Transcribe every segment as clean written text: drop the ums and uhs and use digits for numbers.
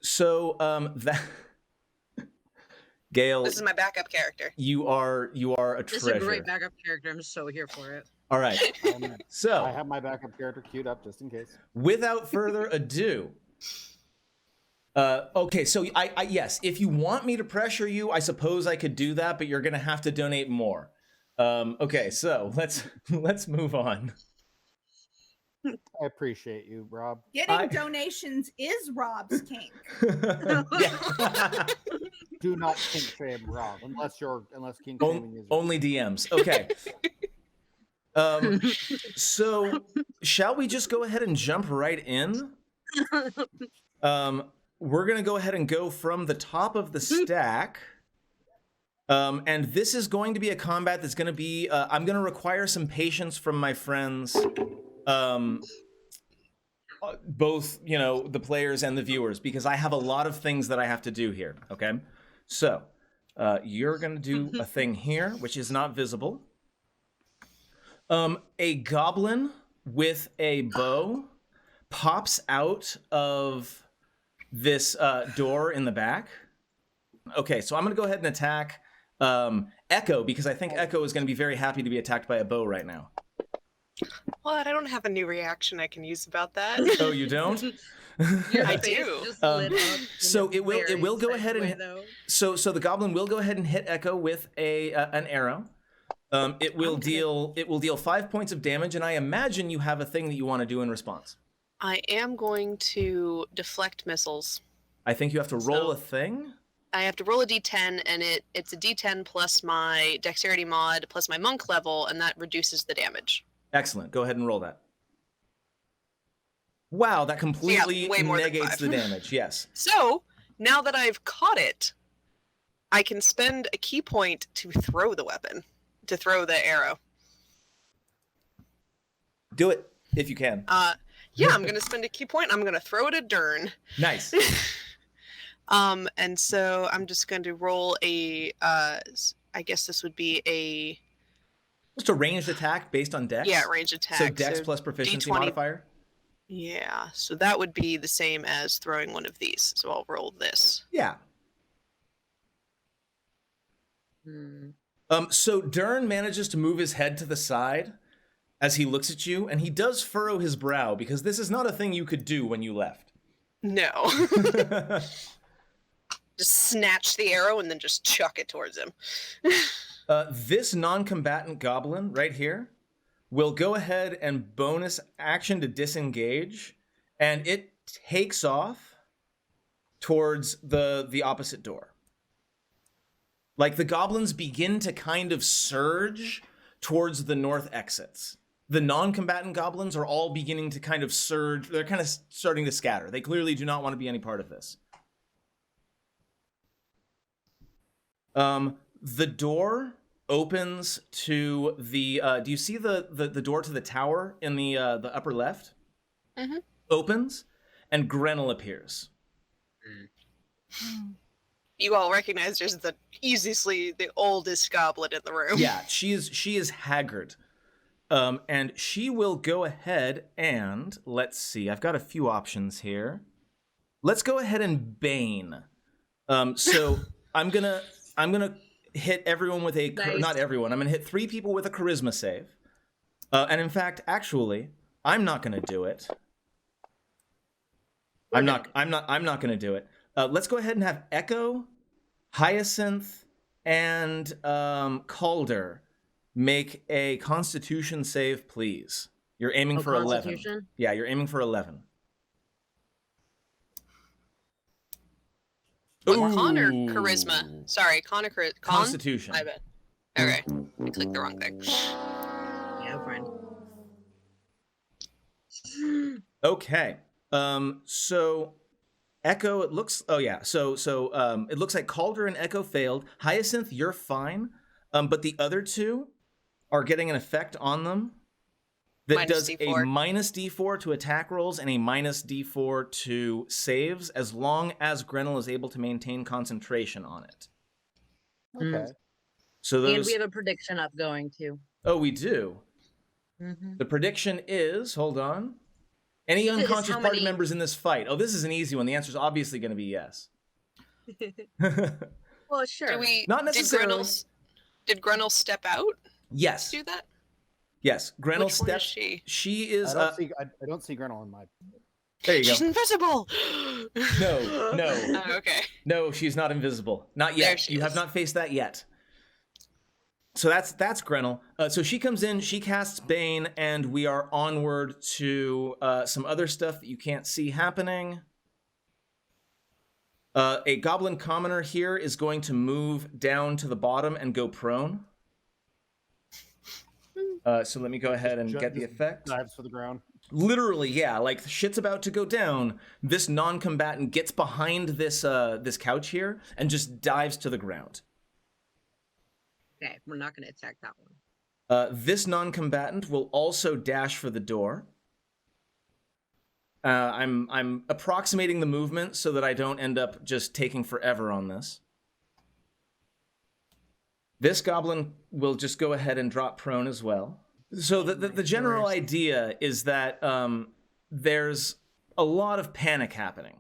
So that Gale, This is my backup character. you are a This is treasure. a great backup character. I'm so here for it. All right. I So have my backup character queued up just in case. without further ado, okay. So I yes, if you want me to pressure you, I suppose I could do that, but you're gonna have to donate more. Okay, so let's move on. I appreciate you, Rob. Getting donations is Rob's kink. Yeah. Do not kink shame Rob unless kink shaming is Only DMs. Okay. So shall we just go ahead and jump right in? We're gonna go ahead and go from the top of the stack. And this is going to be a combat that's gonna be I'm gonna require some patience from my friends. Both, the players and the viewers, because I have a lot of things that I have to do here, okay? So, you're gonna do a thing here, which is not visible. A goblin with a bow pops out of this door in the back. Okay, so I'm gonna go ahead and attack Echo, because I think Echo is gonna be very happy to be attacked by a bow right now. What? I don't have a new reaction I can use about that. Oh, you don't? I do. So it will go ahead and so the goblin will go ahead and hit Echo with an arrow. It will deal 5 points of damage, and I imagine you have a thing that you want to do in response. I am going to deflect missiles. I think you have to roll a thing. I have to roll a d10, and it's a d10 plus my dexterity mod plus my monk level, and that reduces the damage. Excellent. Go ahead and roll that. Wow, that completely negates the damage. Yes. So, now that I've caught it, I can spend a key point to throw the weapon, to throw the arrow. Do it, if you can. Yeah, I'm going to spend a key point. I'm going to throw it at Durnn. Nice. And so I'm just going to roll a, I guess this would be a... Just a ranged attack based on dex? Yeah, ranged attack. So dex plus proficiency D20... modifier? Yeah, so that would be the same as throwing one of these. So I'll roll this. Yeah. So Durnn manages to move his head to the side as he looks at you, and he does furrow his brow, because this is not a thing you could do when you left. No. Just snatch the arrow and then just chuck it towards him. This non-combatant goblin right here will go ahead and bonus action to disengage, and it takes off towards the opposite door. Like, the goblins begin to kind of surge towards the north exits. The non-combatant goblins are all beginning to kind of surge. They're kind of starting to scatter. They clearly do not want to be any part of this. The door opens to the do you see the door to the tower in the upper left? Mm-hmm. Opens, and Grendel appears. You all recognize there's easily the oldest goblin in the room. Yeah, she is haggard. And she will go ahead and, let's see, I've got a few options here. Let's go ahead and Bane. So I'm gonna hit everyone with a not everyone. I'm gonna hit 3 people with a charisma save. And in fact, actually, I'm not gonna do it. I'm not gonna do it. Let's go ahead and have Echo, Hyacinth, and Calder make a Constitution save, please. You're aiming for 11. Yeah, you're aiming for 11. Con or charisma? Sorry, con or charisma? Constitution. I bet. Okay, I clicked the wrong thing. Yeah, friend. Okay. So Echo, it looks. Oh yeah. So it looks like Calder and Echo failed. Hyacinth, you're fine. But the other 2 are getting an effect on them that does a minus D4 to attack rolls and a minus D4 to saves, as long as Grendel is able to maintain concentration on it. Okay. So those... And we have a prediction up going too. Oh, we do? Mm-hmm. The prediction is, hold on, Any Is unconscious how party many- members in this fight? Oh, this is an easy one. The answer is obviously going to be yes. Well, sure. Not necessarily. Did Grennel step out to Yes. do that? Yes. Grenell Which one is steps. she? She is. I don't see Grenell in my. There you She's go. invisible. No. Oh, okay. No, she's not invisible. Not There yet. she You is. have not faced that yet. So that's Grenell. So she comes in, she casts Bane, and we are onward to some other stuff that you can't see happening. A goblin commoner here is going to move down to the bottom and go prone. So let me go ahead and get the effect. Dives for the ground. Literally, yeah, like shit's about to go down. This non-combatant gets behind this this couch here and just dives to the ground. Okay, we're not going to attack that one. This non-combatant will also dash for the door. I'm approximating the movement so that I don't end up just taking forever on this. This goblin will just go ahead and drop prone as well. So the general idea is that there's a lot of panic happening.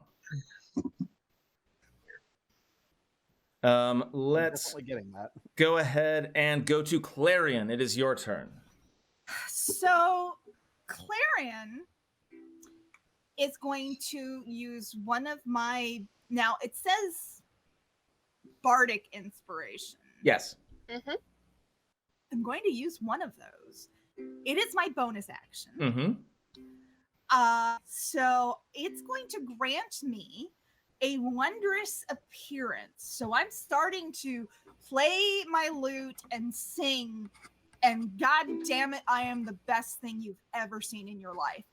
Let's Definitely getting that. go ahead and go to Clarion. It is your turn. So Clarion is going to use one of my, now it says bardic inspiration. Yes. Mm-hmm. I'm going to use one of those. It is my bonus action. Mm-hmm. So it's going to grant me a wondrous appearance. So I'm starting to play my lute and sing, and god damn it, I am the best thing you've ever seen in your life.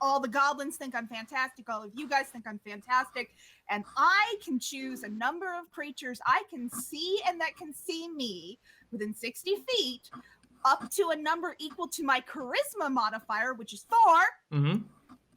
All the goblins think I'm fantastic. All of you guys think I'm fantastic. And I can choose a number of creatures I can see and that can see me within 60 feet, up to a number equal to my charisma modifier, which is 4. Mm-hmm.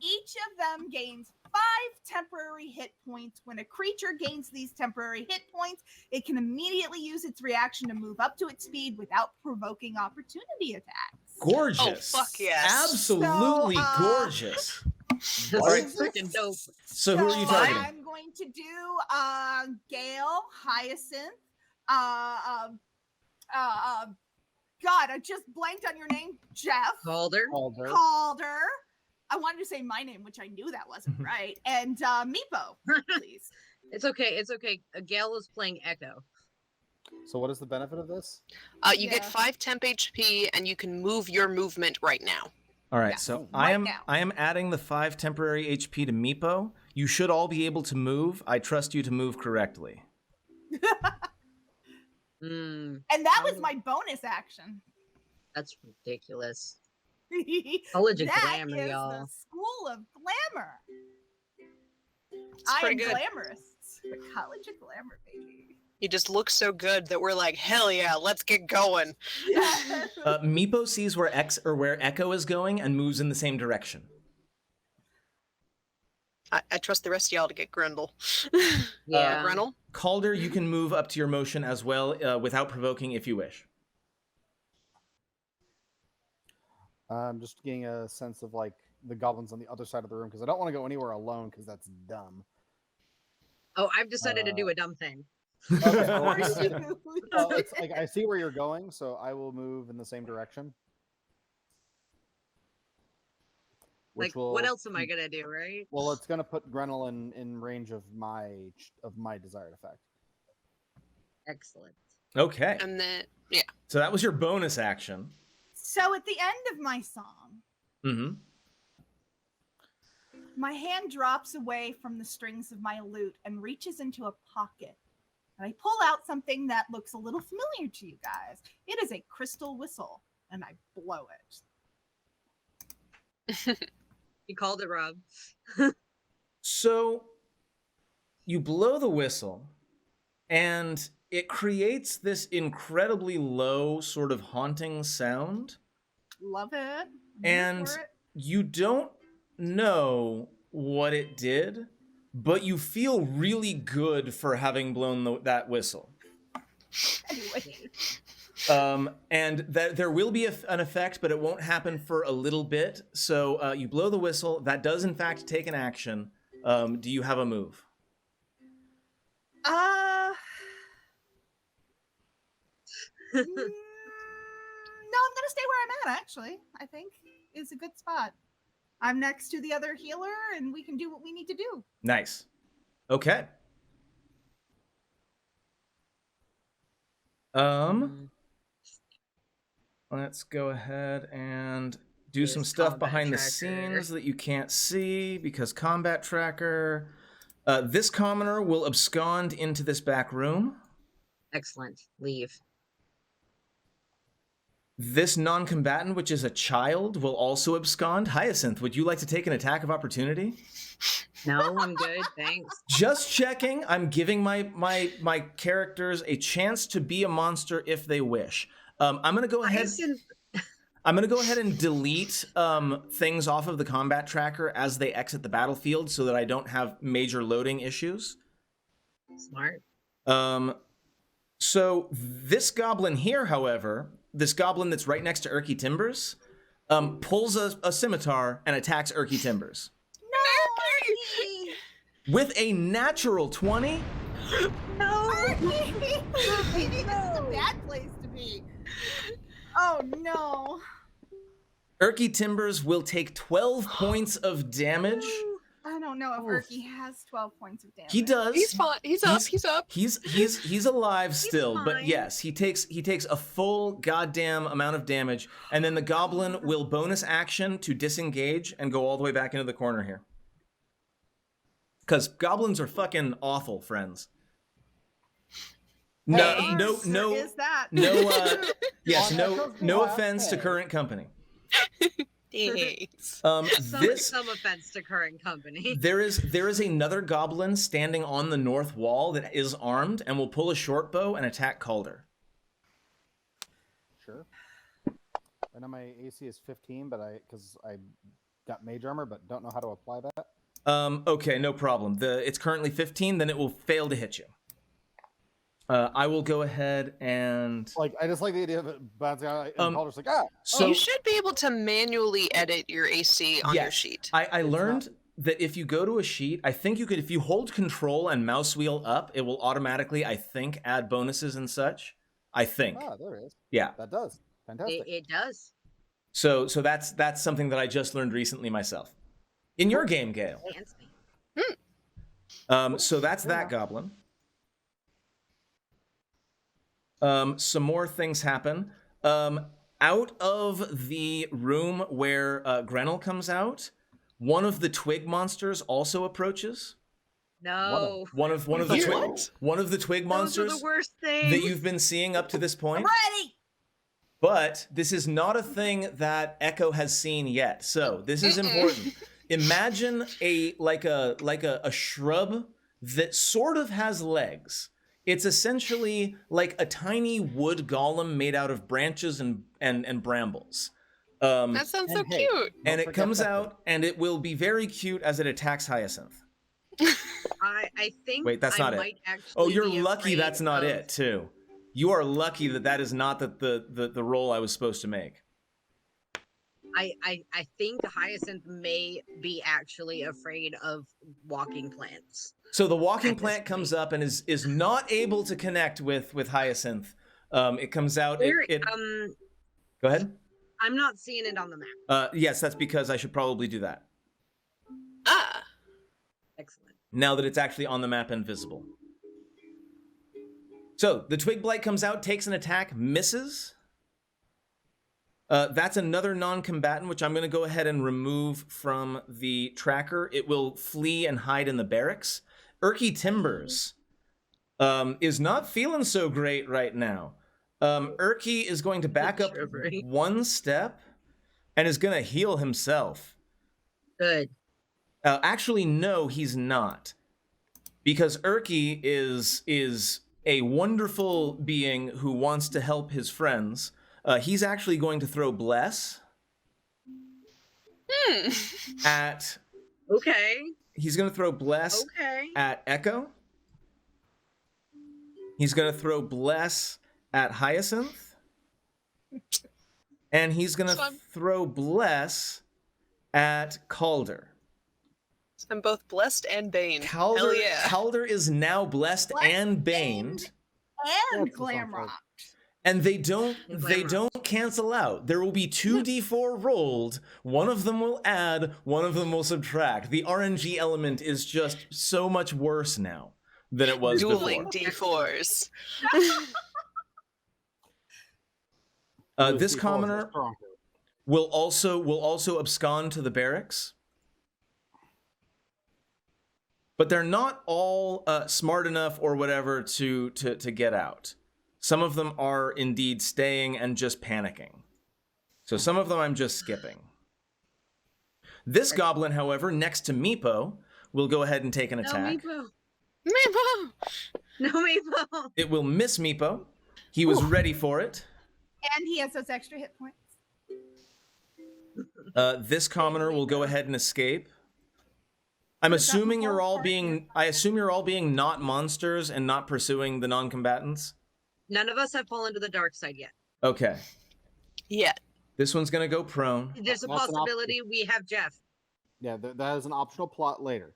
Each of them gains 5 temporary hit points. When a creature gains these temporary hit points, it can immediately use its reaction to move up to its speed without provoking opportunity attacks. Gorgeous. Oh, fuck yes. Absolutely So, gorgeous. This Alright. is freaking dope. So who are you targeting? I'm going to do Gale, Hyacinth, God, I just blanked on your name, Jeff. Calder. Calder. I wanted to say my name, which I knew that wasn't right. And Meepo, please. It's okay. It's okay. Gale is playing Echo. So what is the benefit of this? You get Yeah. 5 temp HP, and you can move your movement right now. All right, Yeah, so right now. I am adding the 5 temporary HP to Meepo. You should all be able to move. I trust you to move correctly. Mm, And that was my bonus action. that's ridiculous. That College of is glamour, the y'all. school of glamour. It's I am pretty good. glamorous. The college of glamour, baby. You just look so good that we're like, hell yeah, let's get going. Meepo sees where where Echo is going and moves in the same direction. I trust the rest of y'all to get Grendel. Yeah. Grendel? Calder, you can move up to your motion as well without provoking if you wish. I'm just getting a sense of like the goblins on the other side of the room because I don't want to go anywhere alone because that's dumb. Oh, I've decided to do a dumb thing. Okay, Of well, course you it's like I see where you're going, so I will move in the same direction. Like, what else am I gonna do, right? Well, it's gonna put Grenell in range of my desired effect. Excellent. Okay, And then, yeah. so that was your bonus action. So at the end of my song, Mm-hmm. my hand drops away from the strings of my lute and reaches into a pocket. And I pull out something that looks a little familiar to you guys. It is a crystal whistle, and I blow it. You called it, Rob. So you blow the whistle, and it creates this incredibly low, sort of haunting sound. Love it. I'm And here for it. you don't know what it did, but you feel really good for having blown that whistle. Anyway, And that there will be an effect, but it won't happen for a little bit. So you blow the whistle. That does, in fact, take an action. Do you have a move? No, I'm gonna stay where I'm at. Actually, I think is a good spot. I'm next to the other healer, and we can do what we need to do. Nice. Okay. Let's go ahead and do some stuff behind the scenes that you can't see because combat tracker. This commoner will abscond into this back room. Excellent. Leave. This non-combatant, which is a child, will also abscond. Hyacinth, would you like to take an attack of opportunity? No, I'm good. Thanks. Just checking. I'm giving my characters a chance to be a monster if they wish. I'm gonna go ahead. I'm gonna go ahead and delete things off of the combat tracker as they exit the battlefield, so that I don't have major loading issues. Smart. So this goblin here, however, this goblin that's right next to Erky Timbers, pulls a scimitar and attacks Erky Timbers. No, Erky! With a natural 20. No, Erky! Maybe this is a bad place to be. Oh no. Erky Timbers will take 12 points of damage. I don't know if Erky has 12 points of damage. He does. He's fine. He's up. He's alive still, fine. but yes, he takes a full goddamn amount of damage, and then the goblin will bonus action to disengage and go all the way back into the corner here. Because goblins are fucking awful, friends. No, Hey, no, there no, is that. no. Yes, no Well, offense to hey. current company. Thanks. Some offense to current company. There is another goblin standing on the north wall that is armed and will pull a short bow and attack Calder. Sure. I know my AC is 15, but because I got mage armor, but don't know how to apply that. Okay, no problem. It's currently 15, then it will fail to hit you. I will go ahead and I just like the idea of it bouncing out and Calder's like, So you should be able to manually edit your AC on your sheet. I learned that if you go to a sheet, I think you could, if you hold control and mouse wheel up, it will automatically, I think, add bonuses and such. I think. Ah, there it is. Yeah. That does. Fantastic. It does. So that's something that I just learned recently myself. In your game, Gale. So that's that goblin. Some more things happen. Out of the room where Grenell comes out, one of the twig monsters also approaches. No. One of the twig monsters Those are the worst things. that you've been seeing up to this point. Ready! But this is not a thing that Echo has seen yet. So this is important. Imagine a shrub that sort of has legs. It's essentially like a tiny wood golem made out of branches and brambles. That sounds so cute. And it comes out, and it will be very cute as it attacks Hyacinth. I think. Wait, that's not it. Oh, you're lucky that's not it, too. You are lucky that is not the roll I was supposed to make. I think Hyacinth may be actually afraid of walking plants. So the walking plant comes up and is not able to connect with Hyacinth. It comes out. Go ahead. I'm not seeing it on the map. Yes, that's because I should probably do that. Ah. Excellent. Now that it's actually on the map and visible. So the twig blight comes out, takes an attack, misses. That's another non-combatant, which I'm going to go ahead and remove from the tracker. It will flee and hide in the barracks. Erky Timbers is not feeling so great right now. Erky is going to back up one step and is going to heal himself. Good. Actually, no, he's not. Because Erky is a wonderful being who wants to help his friends. He's actually going to throw Bless at... Okay. He's going to throw Bless at Echo. He's going to throw Bless at Hyacinth. And he's going So to I'm- throw Bless at Calder. So I'm both blessed and baned. Hell Calder, yeah. Calder is now blessed Blessed and baned. And That's the glam sound rock. And they don't Glamour. cancel out. There will be 2d4 rolled. One of them will add, one of them will subtract. The RNG element is just so much worse now than it was Dueling before. D4s. Those This D4s are commoner stronger. will also abscond to the barracks. But they're not all smart enough or whatever to get out. Some of them are indeed staying and just panicking. So some of them I'm just skipping. This goblin, however, next to Meepo, will go ahead and take an No, attack. Meepo. Meepo! No, Meepo. It will miss Meepo. He was ready for it. And he has those extra hit points. This commoner will go ahead and escape. I'm Is that assuming you're the all whole being. I assume you're all being not monsters and not pursuing the non-combatants. None of us have fallen to the dark side yet. Okay. Yeah. This one's gonna go prone. There's a That's an possibility we have Jeff. Yeah, that is an optional plot later.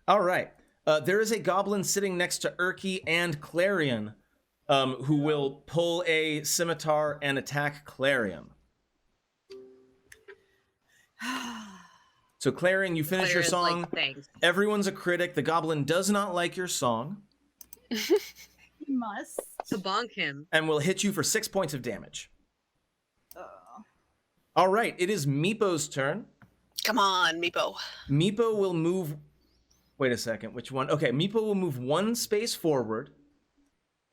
All right. There is a goblin sitting next to Urki and Clarion, who will pull a scimitar and attack Clarion. So Clarion, you finish your Clara's song. Like, thanks. Everyone's a critic. The goblin does not like your song He must. To bonk him. and will hit you for 6 points of damage. Oh. All right, it is Meepo's turn. Come on, Meepo. Meepo will move. Wait a second, which one? Okay, Meepo will move one space forward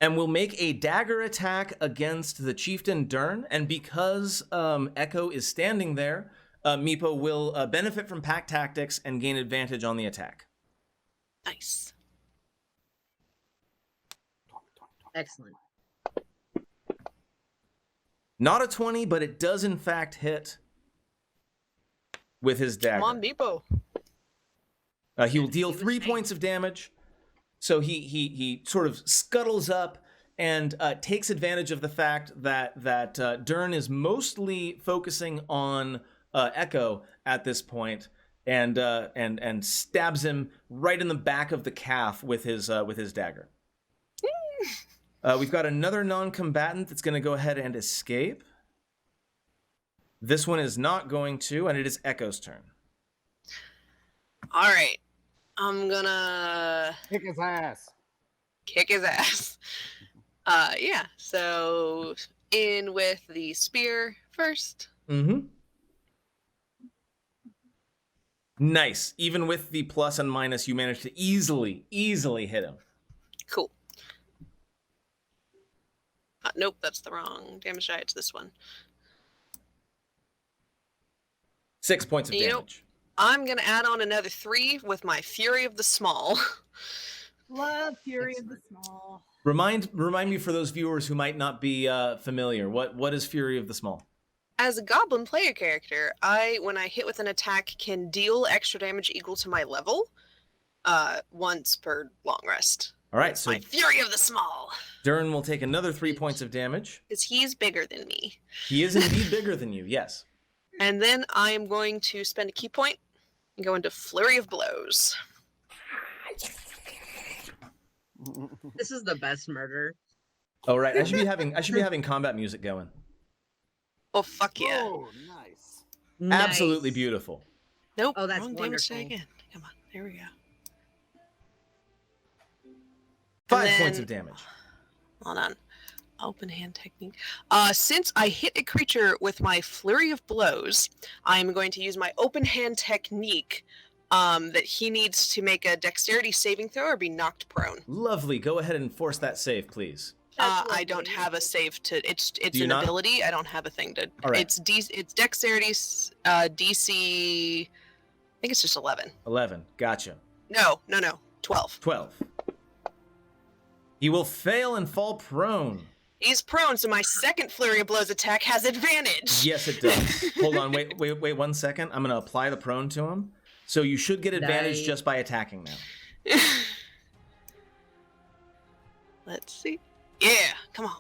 and will make a dagger attack against the chieftain Durnn. And because Echo is standing there, Meepo will benefit from pack tactics and gain advantage on the attack. Nice. Excellent. Not a 20, but it does in fact hit with his dagger. Come on, Meepo. He will deal He was 3 saying- points of damage. So he sort of scuttles up and takes advantage of the fact that Durnn is mostly focusing on Echo at this point, and stabs him right in the back of the calf with his dagger. We've got another non-combatant that's going to go ahead and escape. This one is not going to, and it is Echo's turn. All right. I'm gonna Kick his ass. kick his ass. Yeah. So in with the spear first. Mm-hmm. Nice. Even with the plus and minus, you managed to easily hit him. Cool. Nope, that's the wrong damage die. It's this one. 6 points of You know- damage. I'm gonna add on another 3 with my Fury of the Small. Love Fury of the Small. Remind me for those viewers who might not be familiar. What is Fury of the Small? As a Goblin player character, when I hit with an attack, can deal extra damage equal to my level, once per long rest. All right, so My Fury of the Small, Durnn will take another 3 points of damage. because he's bigger than me. He is indeed bigger than you. Yes. And then I am going to spend a key point and go into Flurry of Blows. This is the best murder. All right. I should be having combat music going. Oh fuck yeah! Oh, nice. Absolutely Nice. beautiful. Nope. Oh, that's wrong damage die wonderful. again. Come on, there we go. 5 then- points of damage. Hold on. Open hand technique. Since I hit a creature with my Flurry of Blows, I'm going to use my open hand technique that he needs to make a dexterity saving throw or be knocked prone. Lovely. Go ahead and force that save, please. That's I don't lovely. have a save to. It's Do you an not? ability. I don't have a thing to. All right. It's dexterity DC. I think it's just 11. 11. Gotcha. No. 12. 12. He will fail and fall prone. He's prone, so my second Flurry of Blows attack has advantage. Yes, it does. Hold on. Wait 1 second. I'm going to apply the prone to him. So you should get advantage Nice. just by attacking now. Let's see. Yeah, come on.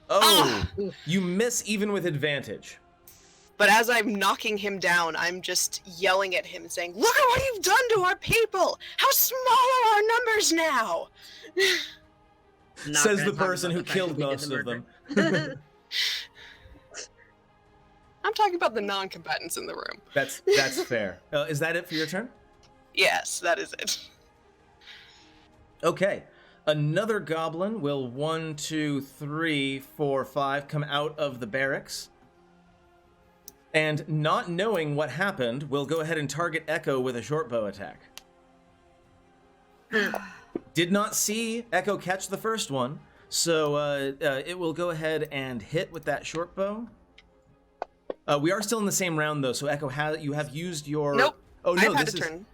Oh, Ah! you miss even with advantage. But as I'm knocking him down, I'm just yelling at him, saying, "Look at what you've done to our people! How small are our numbers now?" Not Says gonna the talk person about who the fact killed that we did most the of them. murder. I'm talking about the non-combatants in the room. That's fair. Is that it for your turn? Yes, that is it. Okay. Another goblin will 1, 2, 3, 4, 5 come out of the barracks. And not knowing what happened, will go ahead and target Echo with a short bow attack. Did not see Echo catch the first one, so it will go ahead and hit with that short bow. We are still in the same round, though, so Echo, you have used your... Nope. Oh, no, I've had this a is... turn.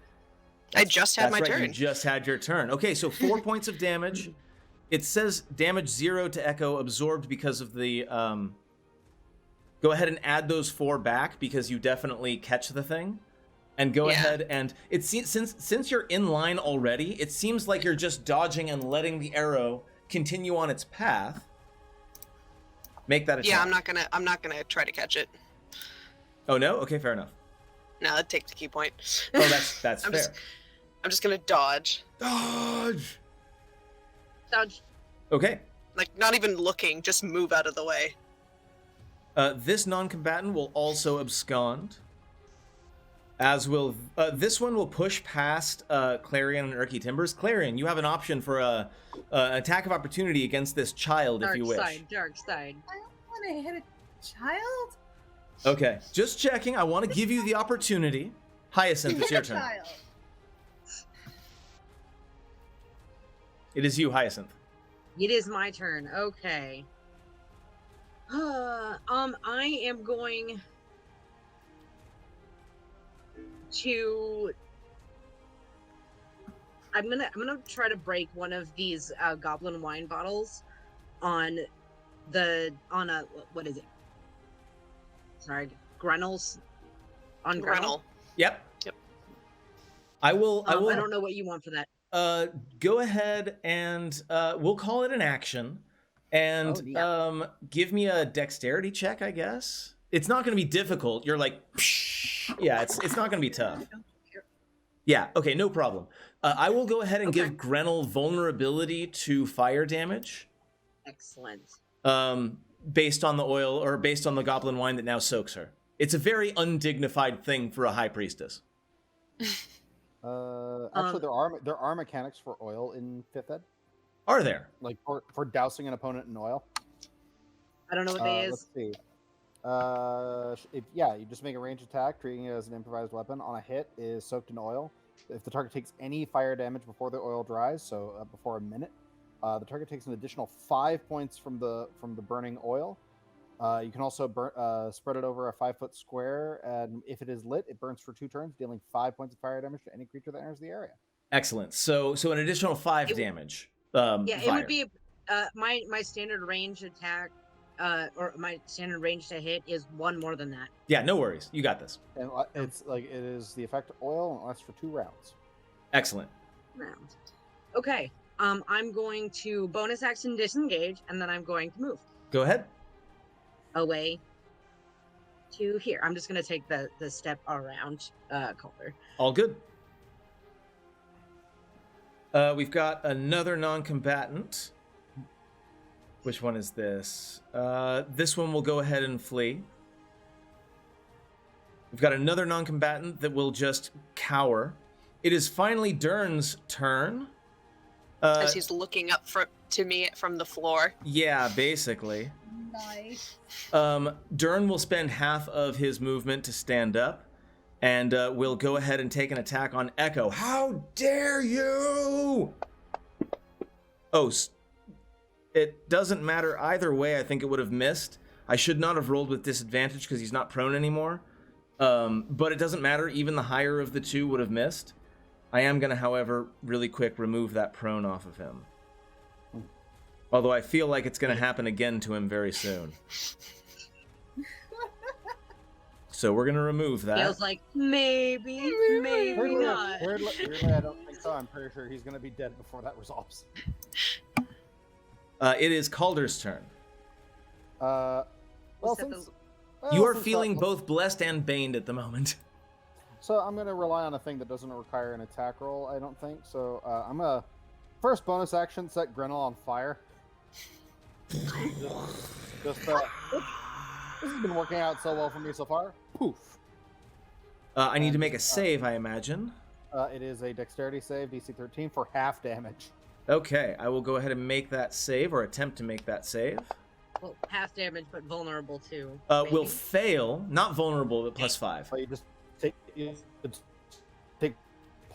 I just had my That's right, turn. you just had your turn. Okay, so 4 points of damage. It says damage 0 to Echo, absorbed because of the... Go ahead and add those 4 back, because you definitely catch the thing. And go ahead and... Since you're in line already, it seems like you're just dodging and letting the arrow continue on its path. Make that a Yeah, shot. I'm not gonna try to catch it. Oh, no? Okay, fair enough. No, that takes the key point. Oh, that's I'm fair. I'm just gonna dodge. Dodge! Dodge. Okay. Like, not even looking, just move out of the way. This non-combatant will also abscond. As will... this one will push past Clarion and Urky Timbers. Clarion, you have an option for an attack of opportunity against this child, if you wish. Dark side. I don't want to hit a child. Okay, just checking. I want to give you the opportunity. Hyacinth, it's your turn. Child. It is you, Hyacinth. It is my turn. Okay. I am going to. I'm gonna try to break one of these goblin wine bottles on a what is it? Sorry, Grenel's on Grenel. Yep. Yep. I will. I don't know what you want for that. Go ahead and we'll call it an action, and give me a dexterity check, I guess. It's not going to be difficult. You're like, yeah, it's not going to be tough. Yeah. Okay. No problem. I will go ahead and give Grenel vulnerability to fire damage. Excellent. Based on the oil, or based on the goblin wine that now soaks her. It's a very undignified thing for a high priestess. Actually, there are mechanics for oil in 5th Ed, Are there? like for dousing an opponent in oil. I don't know what they Let's is. see. You just make a ranged attack, treating it as an improvised weapon. On a hit, is soaked in oil. If the target takes any fire damage before the oil dries, so before a minute, the target takes an additional 5 points from the burning oil. You can also spread it over a 5-foot square, and if it is lit, it burns for 2 turns, dealing 5 points of fire damage to any creature that enters the area. Excellent. So an additional 5 damage. Yeah, fire. it would be my standard range attack, or my standard range to hit is 1 more than that. Yeah, no worries. You got this. And it's like it is the effect of oil, and it lasts for 2 rounds. Excellent. Rounds. Okay. I'm going to bonus action disengage, and then I'm going to move Go ahead. away to here. I'm just going to take the step around Calder. All good. We've got another non-combatant. Which one is this? This one will go ahead and flee. We've got another non-combatant that will just cower. It is finally Durn's turn. As he's looking up to me from the floor. Yeah, basically. Nice. Durnn will spend half of his movement to stand up, and will go ahead and take an attack on Echo. How dare you! Oh, it doesn't matter either way. I think it would have missed. I should not have rolled with disadvantage because he's not prone anymore. But it doesn't matter. Even the higher of the two would have missed. I am going to, however, really quick remove that prone off of him. Although I feel like it's going to happen again to him very soon. So we're going to remove that. Feels like maybe not. Weirdly, I don't think so. I'm pretty sure he's going to be dead before that resolves. It is Calder's turn. Well, We'll set since, the- well, You are since feeling that- both blessed and baned at the moment. So I'm gonna rely on a thing that doesn't require an attack roll. I don't think so. I'm gonna first bonus action set Grenell on fire. Just this has been working out so well for me so far. Poof. I need to make a save, I imagine. It is a dexterity save, DC 13 for half damage. Okay, I will go ahead and make that save, or attempt to make that save. Well, half damage, but vulnerable too. Will maybe? fail, not vulnerable, but +5. So you just take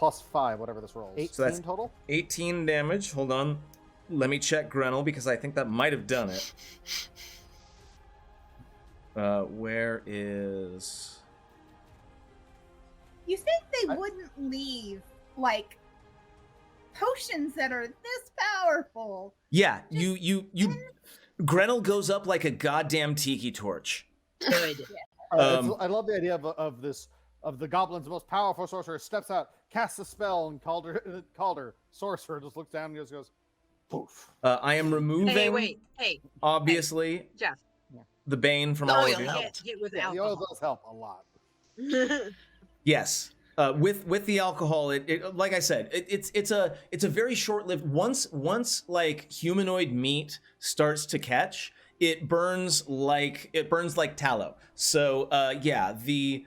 +5, whatever this rolls. 18 So that's- total. 18 damage. Hold on. Let me check Grenell, because I think that might have done it. Where is... You think they wouldn't leave like potions that are this powerful? Yeah, you Grenell goes up like a goddamn tiki torch. Good. I love the idea of the goblin's most powerful sorcerer steps out, casts a spell, and Calder sorcerer just looks down and just goes, poof. I am removing, Hey, wait. Hey, obviously, Jeff. the bane from The all oil of you. helps. Get with Yeah, the oil alcohol. does help a lot. Yes. With the alcohol, it like I said, it's a very short-lived. Once like humanoid meat starts to catch, it burns like tallow. So yeah, the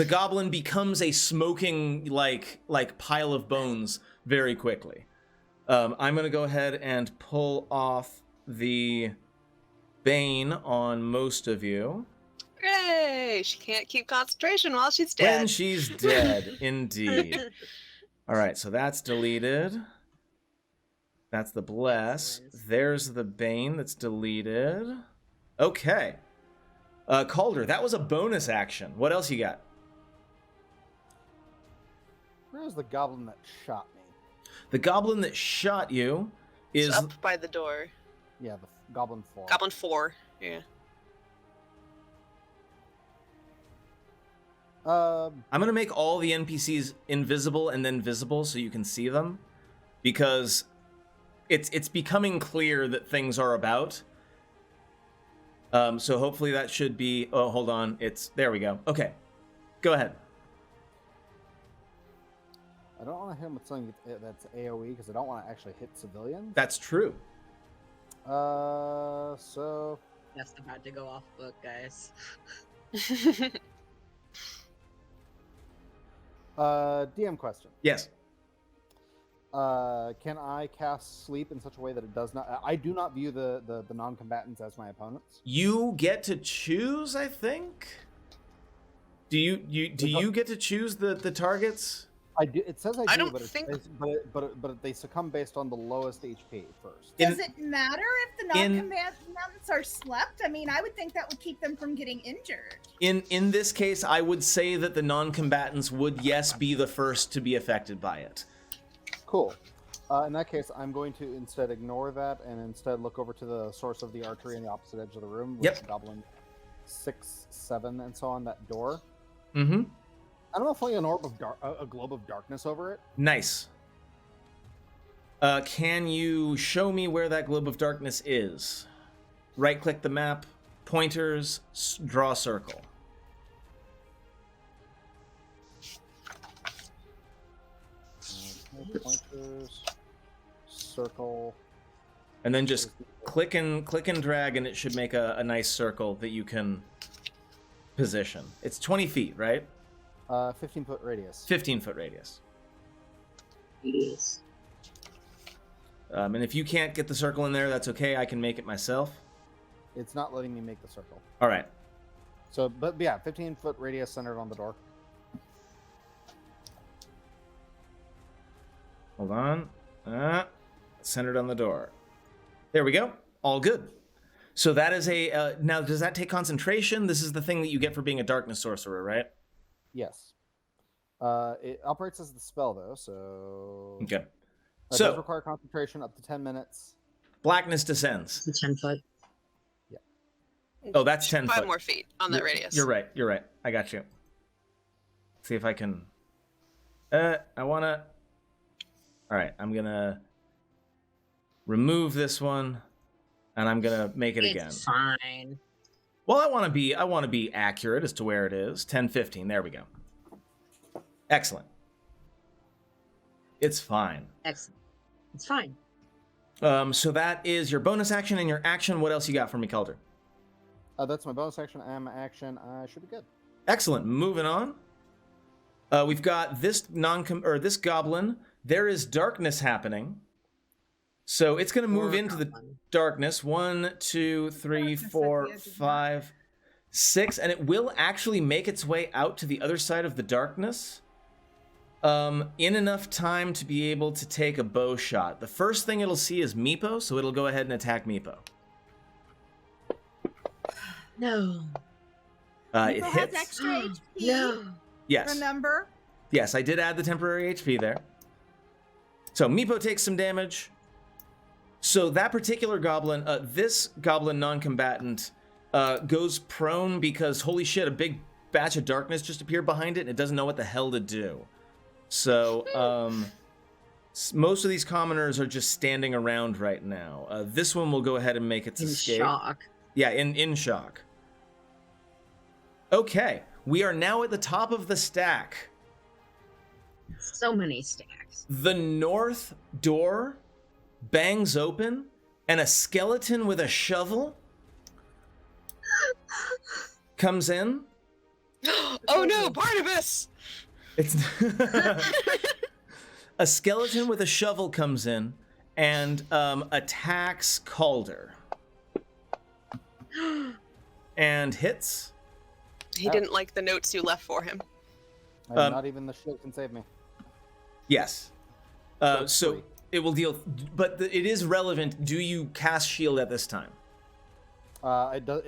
goblin becomes a smoking like pile of bones very quickly. I'm gonna go ahead and pull off the bane on most of you. Hooray! She can't keep concentration while she's When dead. she's dead, indeed. All right, so that's deleted. That's the bless. There's the bane that's deleted. Okay. Calder, that was a bonus action. What else you got? Where's the goblin that shot me? The goblin that shot you It's is up by the door. Yeah, the goblin 4. Goblin 4. Yeah. I'm gonna make all the NPCs invisible and then visible so you can see them, because it's becoming clear that things are about. So hopefully that should be. Oh, hold on. There we go. Okay, go ahead. I don't want to hit him with something that's AoE because I don't want to actually hit civilians. That's true. So That's about to go off book, guys. DM question. Yes. Can I cast sleep in such a way that it does not? I do not view the non-combatants as my opponents. You get to choose, I think. Do you get to choose the targets? I do. It says I do, don't but it's think- but they succumb based on the lowest HP first. Does it matter if the non-combatants are slept? I mean, I would think that would keep them from getting injured. In this case, I would say that the non-combatants would, yes, be the first to be affected by it. Cool. In that case, I'm going to instead ignore that and instead look over to the source of the archery in the opposite edge of the room. With Yep. Goblin 6, 7, and so on. That door. Mm-hmm. I don't know if only an orb of a globe of darkness over it. Nice. Can you show me where that globe of darkness is? Right-click the map, pointers, draw circle. Pointers, circle. And then just click and drag, and it should make a nice circle that you can position. It's 20 feet, right? 15-foot radius. 15-foot radius. Yes. And if you can't get the circle in there, that's okay. I can make it myself. It's not letting me make the circle. All right. So, but yeah, 15-foot radius centered on the door. Hold on. Centered on the door. There we go. All good. So that is a... now, does that take concentration? This is the thing that you get for being a darkness sorcerer, right? Yes. It operates as the spell though, so Okay. it So, does require concentration up to 10 minutes. blackness descends. It's a 10-foot. Oh, that's 10 5 foot. more feet on that radius. You're right. You're right. I got you. See if I can... I want to... All right. I'm going to remove this one. and I'm gonna make it again. It's fine. Well, I want to be accurate as to where it is. 10, 15. There we go. Excellent. It's fine. Excellent. It's fine. So that is your bonus action and your action. What else you got for me, Calder? That's my bonus action and my action. I should be good. Excellent. Moving on. We've got this this goblin. There is darkness happening. So it's going to move into the darkness. 1, 2, 3, Darkness 4, at the edge of 5, 6, and it will actually make its way out to the other side of the darkness in enough time to be able to take a bow shot. The first thing it'll see is Meepo, so it'll go ahead and attack Meepo. No. It Meepo hits. has extra HP. No. Yes. Remember? Yes, I did add the temporary HP there. So Meepo takes some damage. So that particular goblin, this goblin non-combatant, goes prone because, holy shit, a big batch of darkness just appeared behind it and it doesn't know what the hell to do. So most of these commoners are just standing around right now. This one will go ahead and make its escape. In shock. Yeah, in shock. Okay, we are now at the top of the stack. So many stacks. The north door bangs open, and a skeleton with a shovel comes in. Oh no, Barnabas! It's a skeleton with a shovel comes in and attacks Calder. And hits. He didn't like the notes you left for him. Not even the shield can save me. Yes. So it will deal, but it is relevant. Do you cast shield at this time? It does.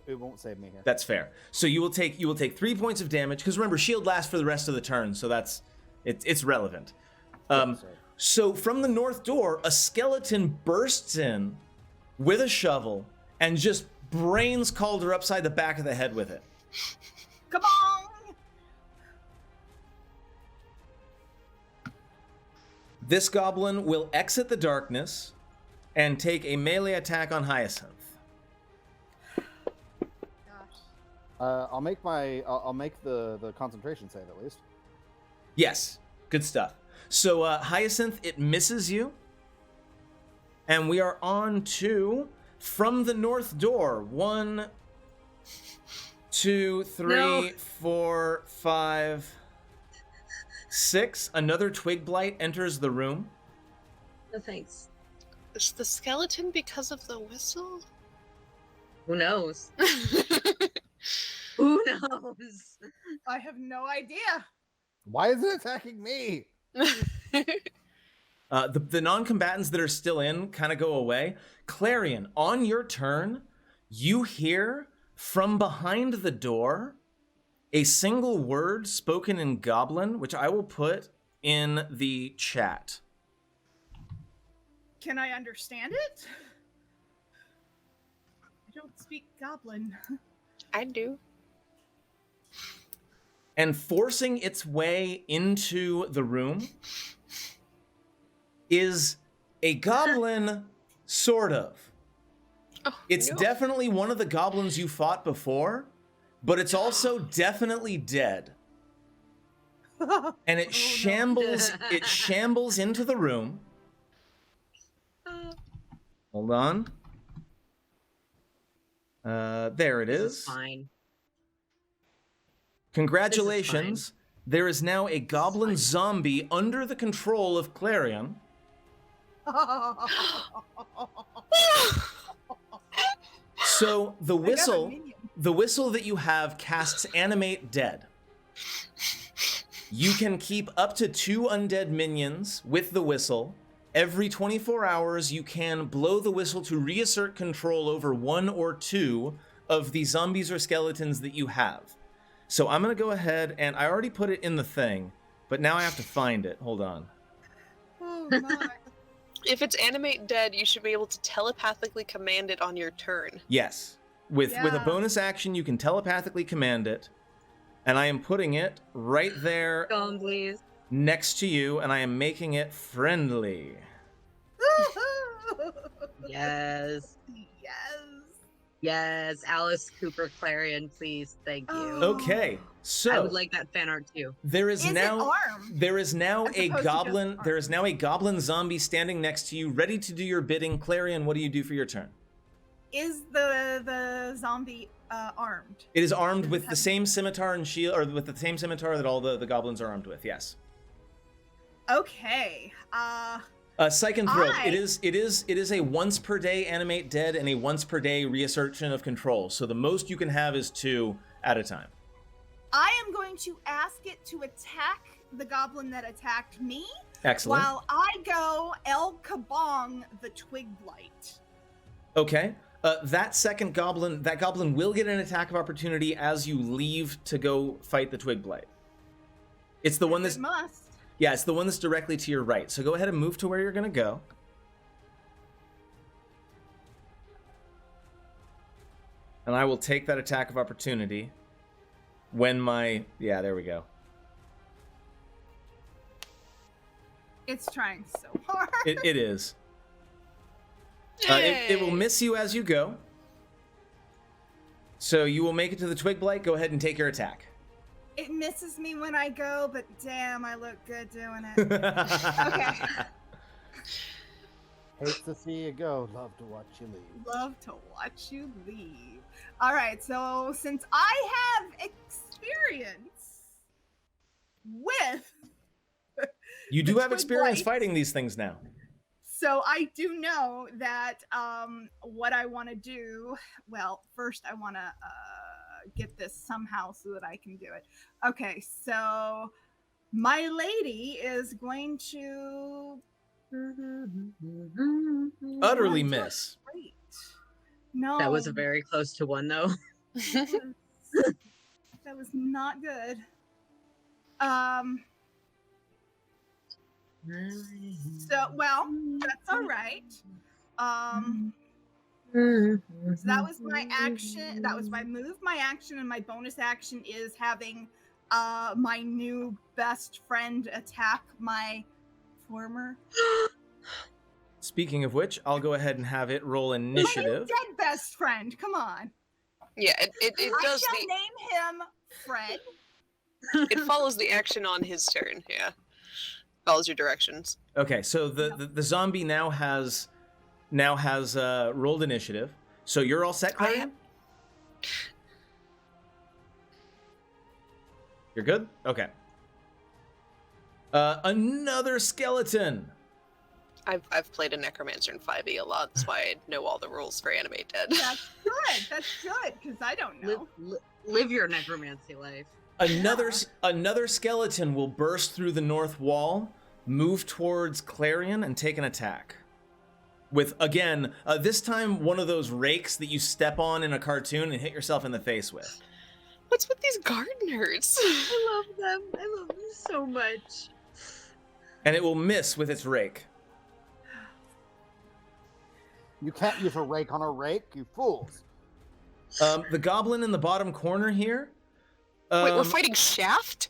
It won't save me here. That's fair. So you will take 3 points of damage because remember, shield lasts for the rest of the turn, so it's relevant. So from the north door, a skeleton bursts in with a shovel and just brains Calder upside the back of the head with it. Come on! This goblin will exit the darkness and take a melee attack on Hyacinth. I'll make the concentration save at least. Yes, good stuff. So Hyacinth, it misses you. And we are on to from the north door. 1, 2, 3, 4, 5, 6. Another twig blight enters the room. No thanks. Is the skeleton because of the whistle? Who knows? Who knows? I have no idea. Why is it attacking me? The non-combatants that are still in kind of go away. Clarion, on your turn, you hear from behind the door a single word spoken in Goblin, which I will put in the chat. Can I understand it? I don't speak Goblin. I do. And forcing its way into the room is a goblin, sort of. Oh, It's no. definitely one of the goblins you fought before, but it's also definitely dead. And it shambles into the room. Hold on. There it This is. fine. Congratulations. There is now a goblin zombie under the control of Clarion. So the whistle that you have casts animate dead. You can keep up to 2 undead minions with the whistle. Every 24 hours, you can blow the whistle to reassert control over 1 or 2 of the zombies or skeletons that you have. So I'm going to go ahead, and I already put it in the thing, but now I have to find it. Hold on. Oh my. If it's animate dead, you should be able to telepathically command it on your turn. Yes. With a Yeah. bonus action, you can telepathically command it, and I am putting it right there Go on, please. next to you, and I am making it friendly. Yes. Yes, Alice Cooper Clarion, please, thank you. Oh. Okay, I so would like that fan art too. there is Is now it armed? there is now As a opposed to just goblin. armed. There is now a goblin zombie standing next to you, ready to do your bidding. Clarion, what do you do for your turn? Is the zombie armed? It is armed with the same scimitar and shield, or with the same scimitar that all the goblins are armed with. Yes. Okay. Psychonthrope. I- It is a once per day animate dead and a once per day reassertion of control. So the most you can have is 2 at a time. I am going to ask it to attack the goblin that attacked me, Excellent. while I go El Kabong the Twig Blight. Okay. That goblin will get an attack of opportunity as you leave to go fight the Twig Blight. It's the one that's It must. Yeah, it's the one that's directly to your right. So go ahead and move to where you're going to go. And I will take that attack of opportunity when my... Yeah, there we go. It's trying so hard. It is. It will miss you as you go. So you will make it to the Twig Blight. Go ahead and take your attack. It misses me when I go, but damn, I look good doing it. Okay. Hate to see you go. Love to watch you leave. Love to watch you leave. All right, so since I have experience with You do The have Twig experience Blight. fighting these things now. So I do know that what I want to do. Well, first I want to get this somehow so that I can do it. Okay, so my lady is going to Utterly Oh, miss. Great. No, That was a very close to 1 though. that was not good. So well, that's all right. So that was my action. That was my move, my action, and my bonus action is having my new best friend attack my former Speaking of which, I'll go ahead and have it roll my new initiative. dead best friend. Come on. Yeah, it I does shall the name him Fred. it follows the action on his turn. Yeah, follows your directions. Okay, so the zombie now has rolled initiative. So you're all set, Clarion? You're good? Okay. Another skeleton. I've played a necromancer in 5e a lot. That's why I know all the rules for animate dead. That's good. That's good because I don't know. Live your necromancy life. Another skeleton will burst through the north wall, move towards Clarion, and take an attack. With, again, this time one of those rakes that you step on in a cartoon and hit yourself in the face with. What's with these gardeners? I love them. I love them so much. And it will miss with its rake. You can't use a rake on a rake, you fools. The goblin in the bottom corner here. Wait, we're fighting Shaft?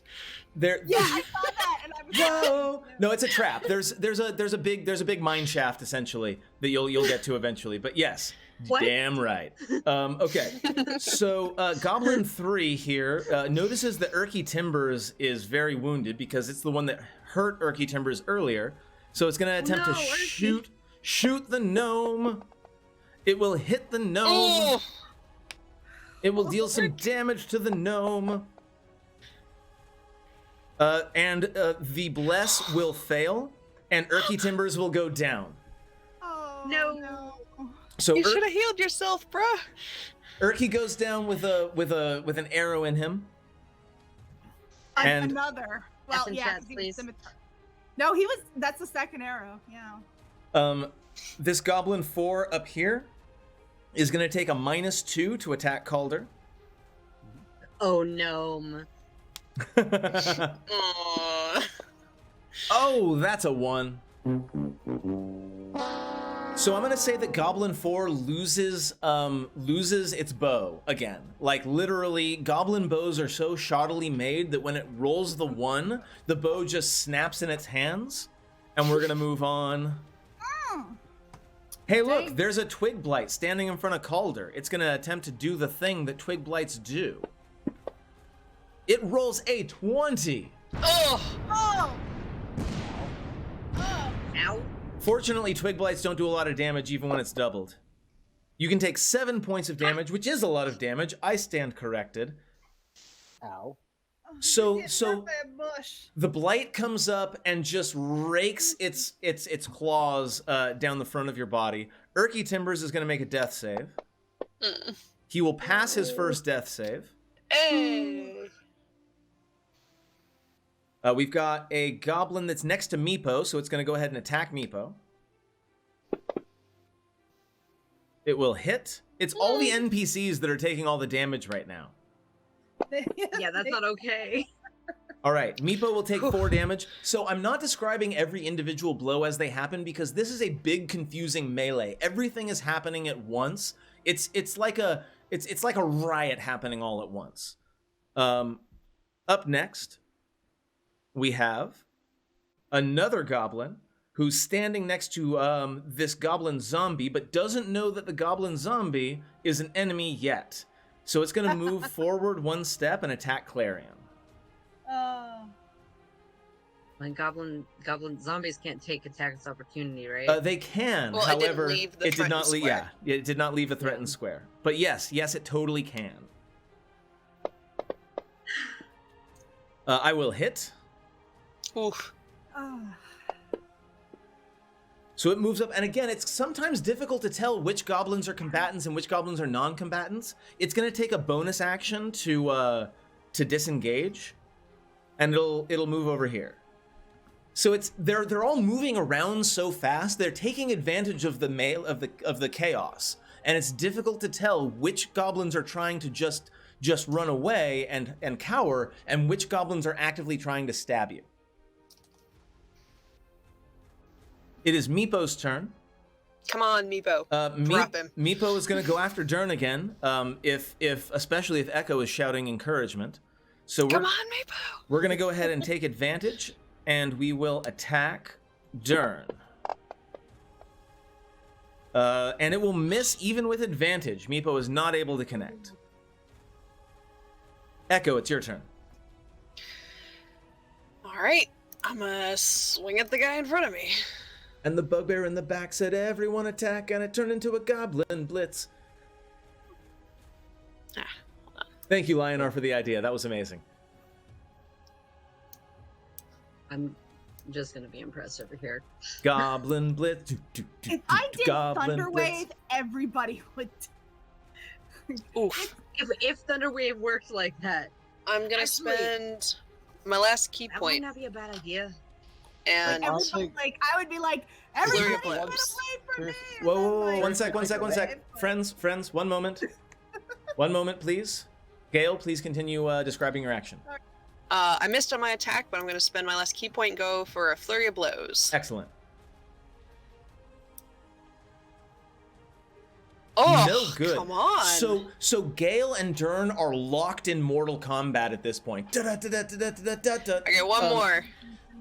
There. Yeah, I saw that, and I was Whoa! No, it's a trap. There's a big mine shaft essentially that you'll get to eventually. But yes, What? damn right. Okay, so Goblin 3 here notices that Erky Timbers is very wounded because it's the one that hurt Erky Timbers earlier. So it's gonna attempt to No, Erky. shoot the gnome. It will hit the gnome. Oh, It will deal some damage to the gnome. And the bless will fail, and Erky Timbers will go down. Oh, No. So you should have healed yourself, bruh. Erky goes down with an arrow in him. And- Another. Well, F in yeah, chat, 'cause he please. was scimitar. No, he was. That's the second arrow. Yeah. This Goblin 4 up here is going to take a -2 to attack Calder. Oh, gnome. Aw. Oh, that's a 1. So I'm gonna say that Goblin 4 loses its bow again. Like literally, Goblin bows are so shoddily made that when it rolls the 1, the bow just snaps in its hands, and we're gonna move on. Hey, look, Dang. there's a twig blight standing in front of Calder. It's going to attempt to do the thing that twig blights do. It rolls a 20. Oh! Oh! Oh! Ow. Fortunately, twig blights don't do a lot of damage even when it's doubled. You can take 7 points of damage, which is a lot of damage. I stand corrected. Ow. So- You're getting so- up that bush. The blight comes up and just rakes its claws down the front of your body. Erky Timbers is going to make a death save. He will pass his first death save. Hey! We've got a goblin that's next to Meepo, so it's going to go ahead and attack Meepo. It will hit. It's all the NPCs that are taking all the damage right now. Yeah, that's not okay. All right, Meepo will take 4 damage. So I'm not describing every individual blow as they happen because this is a big confusing melee. Everything is happening at once. It's like a riot happening all at once. Up next, we have another goblin who's standing next to this goblin zombie, but doesn't know that the goblin zombie is an enemy yet. So it's going to move forward 1 step and attack Clarion. When goblin zombies can't take attacks opportunity, right? They can, Well, however, it didn't leave the it did not threatened leave. square. Yeah, it did not leave a threatened square. But yes, it totally can. I will hit. Oof. Oh. So it moves up, and again, it's sometimes difficult to tell which goblins are combatants and which goblins are non-combatants. It's going to take a bonus action to disengage, and it'll move over here. So they're all moving around so fast. They're taking advantage of the chaos, and it's difficult to tell which goblins are trying to just run away and cower, and which goblins are actively trying to stab you. It is Meepo's turn. Come on, Meepo. Drop him. Meepo is going to go after Durnn again, especially if Echo is shouting encouragement. So Come on, Meepo. we're going to go ahead and take advantage, and we will attack Durnn. And it will miss even with advantage. Meepo is not able to connect. Echo, it's your turn. All right. I'm gonna swing at the guy in front of me. And the bugbear in the back said, "Everyone attack," and it turned into a goblin blitz. Hold on. Thank you, Lionar, for the idea. That was amazing. I'm just gonna be impressed over here. Goblin blitz. If I did Goblin Thunderwave, blitz. everybody would. Oof. If Thunderwave worked like that, I'm gonna Actually- spend my last key that might point not be a bad idea. and Honestly- I would be like, Flurry everybody of get away blows. from me. Whoa, And Whoa, then, whoa, whoa, like, one sec. Friends, one moment. One moment, please. Gale, please continue describing your action. I missed on my attack, but I'm gonna spend my last key point and go for a flurry of blows. Excellent. Oh, No good. come on. So Gale and Durnn are locked in mortal combat at this point. Okay, one more.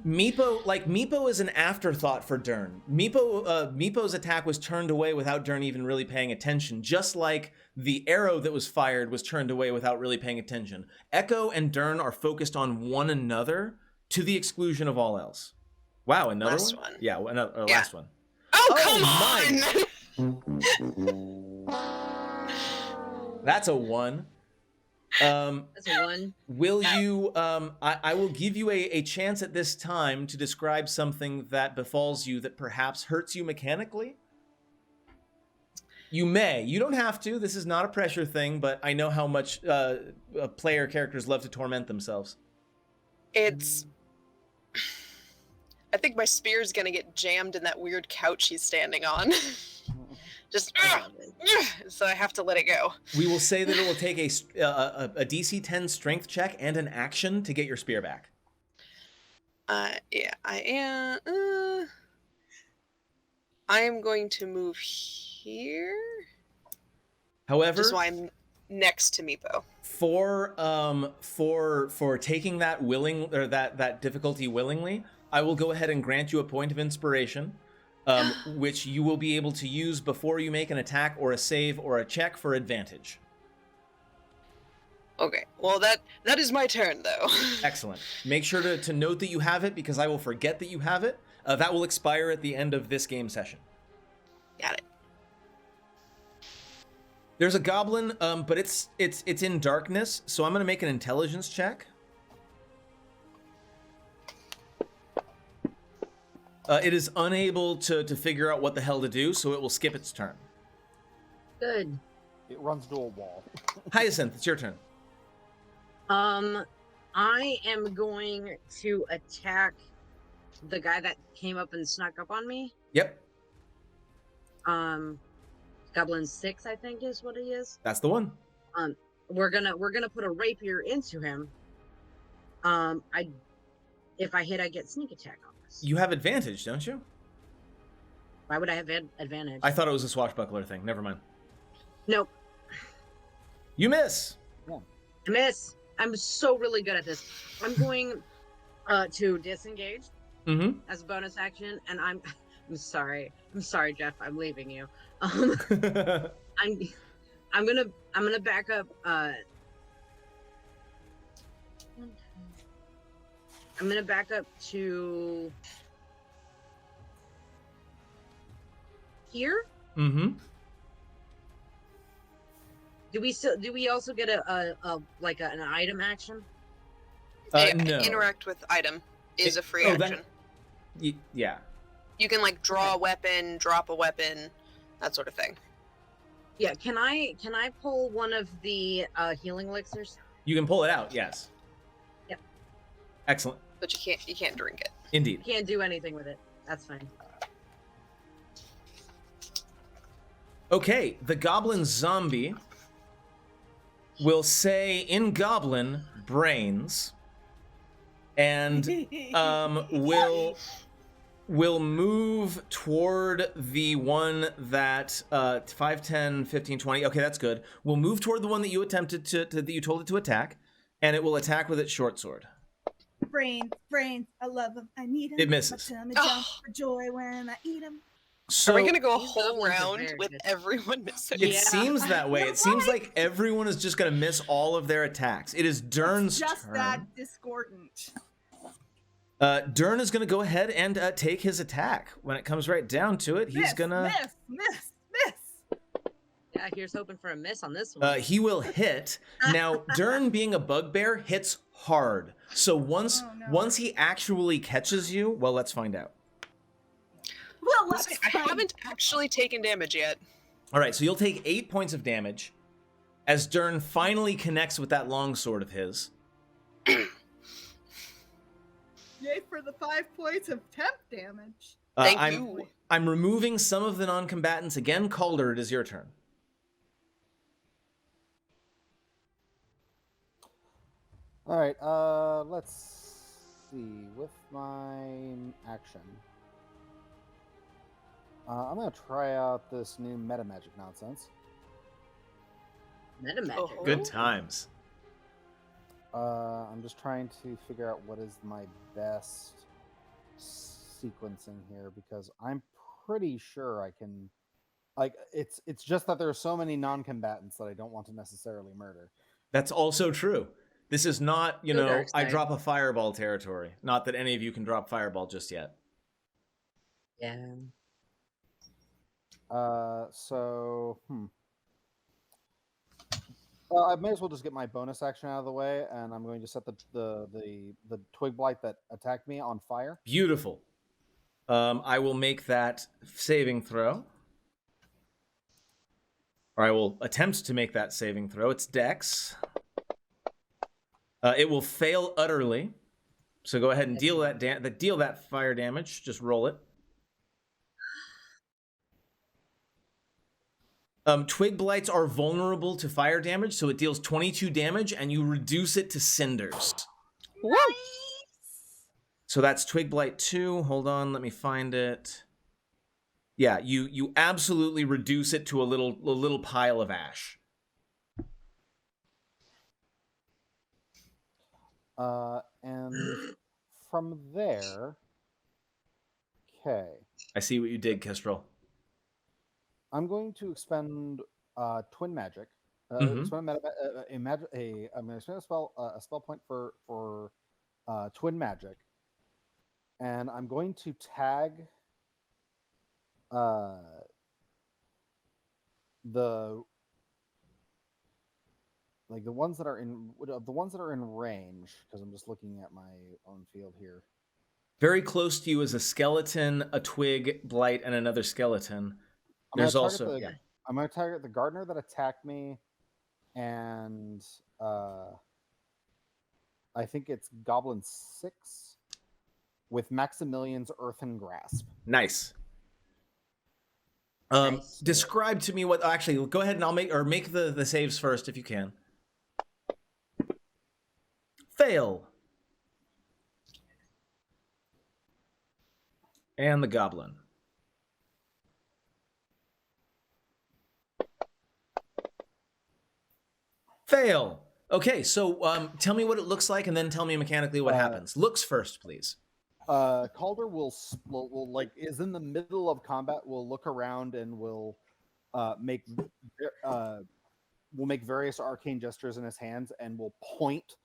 Meepo is an afterthought for Durnn. Meepo's attack was turned away without Durnn even really paying attention, just like the arrow that was fired was turned away without really paying attention. Echo and Durnn are focused on one another to the exclusion of all else. Wow, another Last one? one. Yeah, another, Yeah. last one. Oh, Oh, come on! That's a 1. That's a 1. Will you, I will give you a chance at this time to describe something that befalls you that perhaps hurts you mechanically? You may. You don't have to. This is not a pressure thing, but I know how much player characters love to torment themselves. It's. I think my spear's gonna get jammed in that weird couch he's standing on. Just. So I have to let it go. We will say that it will take a DC 10 strength check and an action to get your spear back. Yeah, I am. I am going to move here. However, Just why I'm next to Meepo. for taking that that difficulty willingly, I will go ahead and grant you a point of inspiration. which you will be able to use before you make an attack or a save or a check for advantage. Okay, well that is my turn though. Excellent. Make sure to note that you have it, because I will forget that you have it. That will expire at the end of this game session. Got it. There's a goblin, but it's in darkness, so I'm going to make an intelligence check. It is unable to figure out what the hell to do, so it will skip its turn. Good. It runs to a wall. Hyacinth, it's your turn. I am going to attack the guy that came up and snuck up on me. Yep, Goblin 6, I think is what he is. that's the one. We're gonna put a rapier into him. If I hit, I get sneak attack on this. You have advantage, don't you? Why would I have advantage? I thought it was a swashbuckler thing. Never mind. Nope. You miss. I miss. I'm so really good at this. I'm going to disengage as a bonus action, and I'm sorry. I'm sorry, Jeff. I'm leaving you. I'm gonna back up. I'm gonna back up to here. Do we also get a an item action? No. Interact with item is a free oh, action. Yeah. You can like draw a weapon, drop a weapon, that sort of thing. Yeah. Can I pull one of the healing elixirs? You can pull it out, yes. Yep. Excellent. But you can't drink it. Indeed. Can't do anything with it. That's fine. Okay, the goblin zombie will say in goblin brains, and will move toward the one that 5, 10, 15, 20. Okay, that's good. We'll move toward the one that you attempted that you told it to attack, and it will attack with its short sword. Brains, I love them. I need them. It misses. My tummy jumps for joy when I eat them. So Are we gonna go a These whole goblins are round very with good. everyone missing? it Yeah. seems that way. You're It seems right. like everyone is just gonna miss all of their attacks. It is Durn's Just turn. that discordant. Durnn is gonna go ahead and take his attack. When it comes right down to it, he's gonna. miss. Yeah. Here's hoping for a miss on this one. He will hit. Now, Durnn, being a bugbear, hits hard. So once Oh, no. once he actually catches you, well, let's find out. Well, let's I haven't actually taken damage yet. All right, so you'll take 8 points of damage as Durnn finally connects with that longsword of his. Yay for the 5 points of temp damage. Thank I'm, you. I'm removing some of the non-combatants. Again, Calder, it is your turn. All right, let's see. With my action, I'm gonna try out this new meta magic nonsense. Meta magic. Oh. Good times. I'm just trying to figure out what is my best sequencing here, because I'm pretty sure I can. Like, it's just that there are so many non-combatants that I don't want to necessarily murder. That's also true. This is not, you The know, dark I side. drop a fireball territory. Not that any of you can drop fireball just yet. Yeah. Well, I may as well just get my bonus action out of the way, and I'm going to set the twig blight that attacked me on fire. Beautiful. I will make that saving throw. Or I will attempt to make that saving throw. It's Dex. It will fail utterly. So go ahead and deal that fire damage. Just roll it. Twig blights are vulnerable to fire damage, so it deals 22 damage, and you reduce it to cinders. Woo! So that's Twig Blight 2. Hold on, let me find it. Yeah, you absolutely reduce it to a little pile of ash. And from there, okay. I see what you did, Kestrel. I'm going to expend twin magic. Mhm. Expend I'm going to spend a spell point for twin magic, and I'm going to tag the ones that are in range, because I'm just looking at my own field here. Very close to you is a skeleton, a twig, blight, and another skeleton. There's also I'm going to target the gardener that attacked me, and I think it's Goblin 6 with Maximilian's Earthen Grasp. Nice. Nice. Describe to me what. Actually, go ahead and I'll make the saves first if you can. Fail. And the goblin. Fail. Okay, so tell me what it looks like, and then tell me mechanically what happens. Looks first, please. Calder will is in the middle of combat. Will look around and will make various arcane gestures in his hands, and will point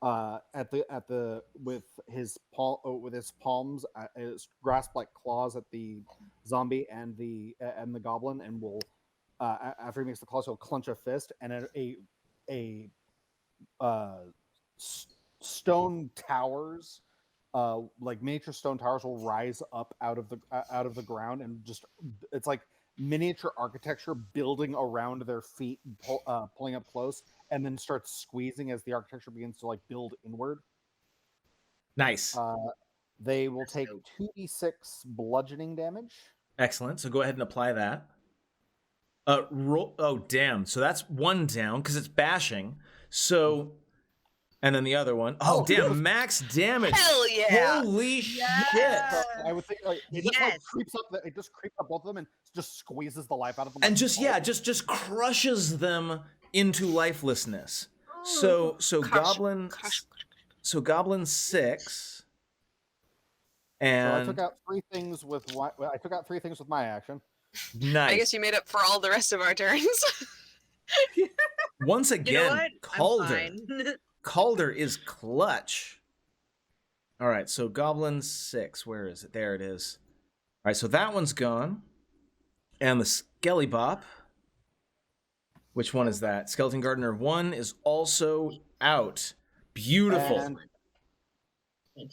with his palms, his grasp like claws at the zombie and the goblin, and will after he makes the claws, he'll clench a fist, and a stone towers, like miniature stone towers, will rise up out of the ground, and just it's like miniature architecture building around their feet, pulling up close, and then starts squeezing as the architecture begins to like build inward. Nice. They will take 2d6 bludgeoning damage. Excellent. So go ahead and apply that. Roll. Oh, damn. So that's one down because it's bashing. So, and then the other one. Oh, damn. Max damage. Hell yeah. Holy Yeah. shit. I would think it just like creeps up. It just creeps up both of them and just squeezes the life out of them. And just crushes them into lifelessness. So goblin 6. And so I took out 3 things with my action. Nice. I guess you made up for all the rest of our turns. Once again, Calder. I'm fine. Calder is clutch. All right, so Goblin 6, where is it? There it is. All right, so that one's gone. And the Skelly Bop. Which one is that? Skeleton Gardener 1 is also out. Beautiful. And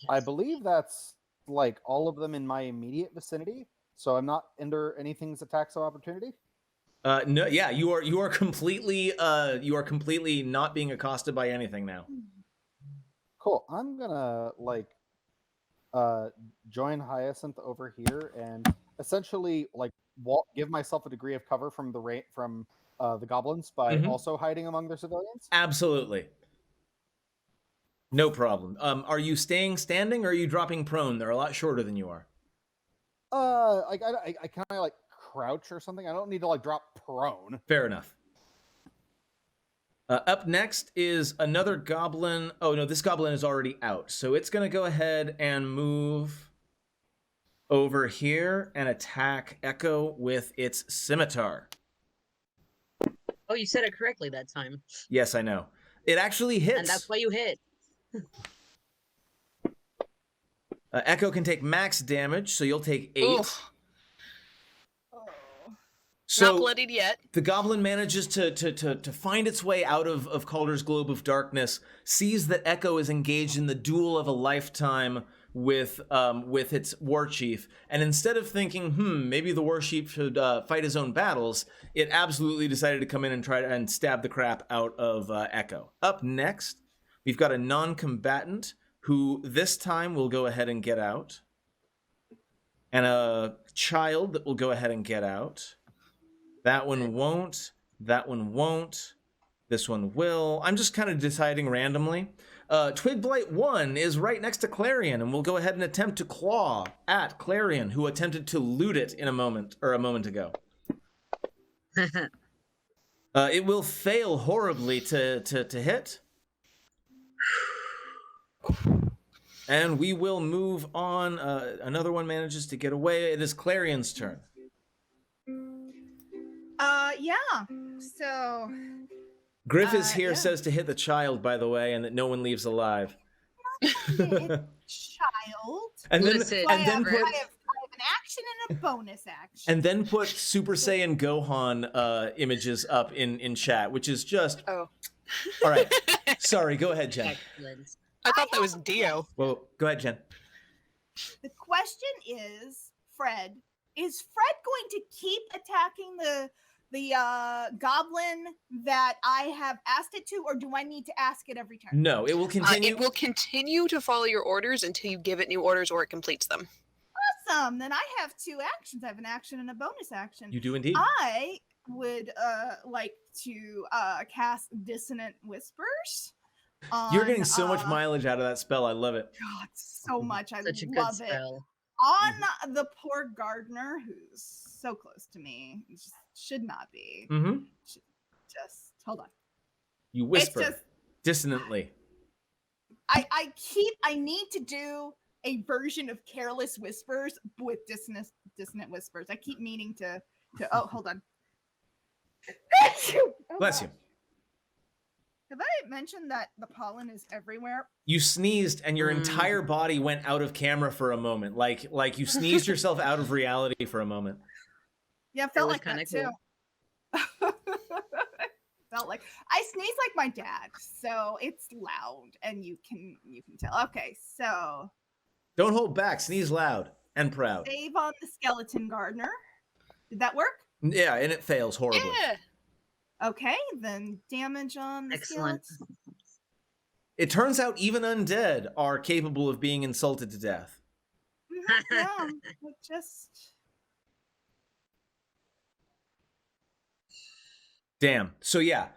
I believe that's like all of them in my immediate vicinity, so I'm not under anything's attacks of opportunity. No, yeah, you are completely not being accosted by anything now. Cool. I'm gonna join Hyacinth over here and essentially give myself a degree of cover from the goblins by also hiding among their civilians. Absolutely. No problem. Are you staying standing or are you dropping prone? They're a lot shorter than you are. I kind of like crouch or something. I don't need to like drop prone. Fair enough. Up next is another goblin. Oh no, this goblin is already out. So it's going to go ahead and move over here and attack Echo with its scimitar. Oh, you said it correctly that time. Yes, I know. It actually hits. And that's why you hit. Echo can take max damage, so you'll take 8. Oof. So not bloodied yet. The goblin manages to find its way out of Calder's globe of darkness, sees that Echo is engaged in the duel of a lifetime with its war chief, and instead of thinking, maybe the war chief should fight his own battles, it absolutely decided to come in and try and stab the crap out of Echo. Up next, we've got a non-combatant who this time will go ahead and get out, and a child that will go ahead and get out. That one won't. That one won't. This one will. I'm just kind of deciding randomly. Twig Blight 1 is right next to Clarion, and we'll go ahead and attempt to claw at Clarion, who attempted to loot it a moment ago. It will fail horribly to hit. And we will move on. Another one manages to get away. It is Clarion's turn. Yeah. So Griff is here, yeah. says to hit the child, by the way, and that no one leaves alive. child. And then, Listen, and then Griff. put I have an action and a bonus action. and then put Super Saiyan Gohan images up in chat, which is just Oh. all right. Sorry, go ahead, Jen. Excellent. I thought that was Dio. Well, go ahead, Jen. The question is, Fred, is Fred going to keep attacking the goblin that I have asked it to, or do I need to ask it every turn? No, it will continue. It will continue to follow your orders until you give it new orders or it completes them. Awesome. Then I have 2 actions. I have an action and a bonus action. You do indeed. I would like to cast Dissonant Whispers. You're getting so much on, mileage out of that spell. I love it. God, so much. I Such a good love it. spell. On the poor gardener who's so close to me. Just should not be. Mm-hmm. Just hold on. You whisper It's just dissonantly. I need to do a version of Careless Whispers with dissonant whispers. I keep meaning to oh, hold on. Bless you. Have I mentioned that the pollen is everywhere? You sneezed and your entire body went out of camera for a moment. Like you sneezed yourself out of reality for a moment. Yeah, it felt was like that kinda too. Felt like I sneeze like my dad, so it's loud and you can tell. Okay, so Don't hold back. Sneeze loud and proud. save on the skeleton gardener. Did that work? Yeah, and it fails horribly. Yeah. Okay, then damage on the Excellent. skeleton. It turns out even undead are capable of being insulted to death. Yeah, it just Damn. So yeah,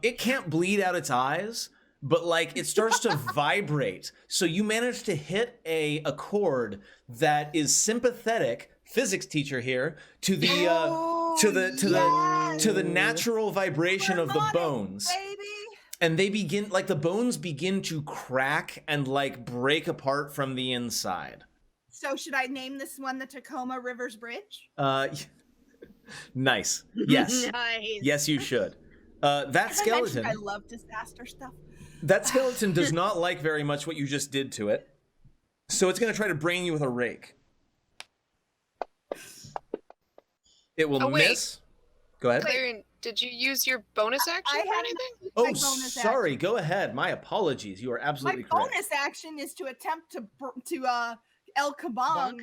it can't bleed out its eyes, but like it starts to vibrate. So you manage to hit a chord that is sympathetic. Physics teacher here to the to the natural vibration of the bones, baby. and they begin like the bones begin to crack and like break apart from the inside. So should I name this one the Tacoma Rivers Bridge? Nice. Yes. Nice. Yes, you should. That I mentioned skeleton. I love disaster stuff. That skeleton does not like very much what you just did to it, so it's going to try to brain you with a rake. It will miss. Go ahead. Clarion, did you use your bonus action I or haven't anything? used Oh, my bonus sorry. action. Go ahead. My apologies. You are absolutely My correct. bonus action is to attempt to El Kabong. Bonk.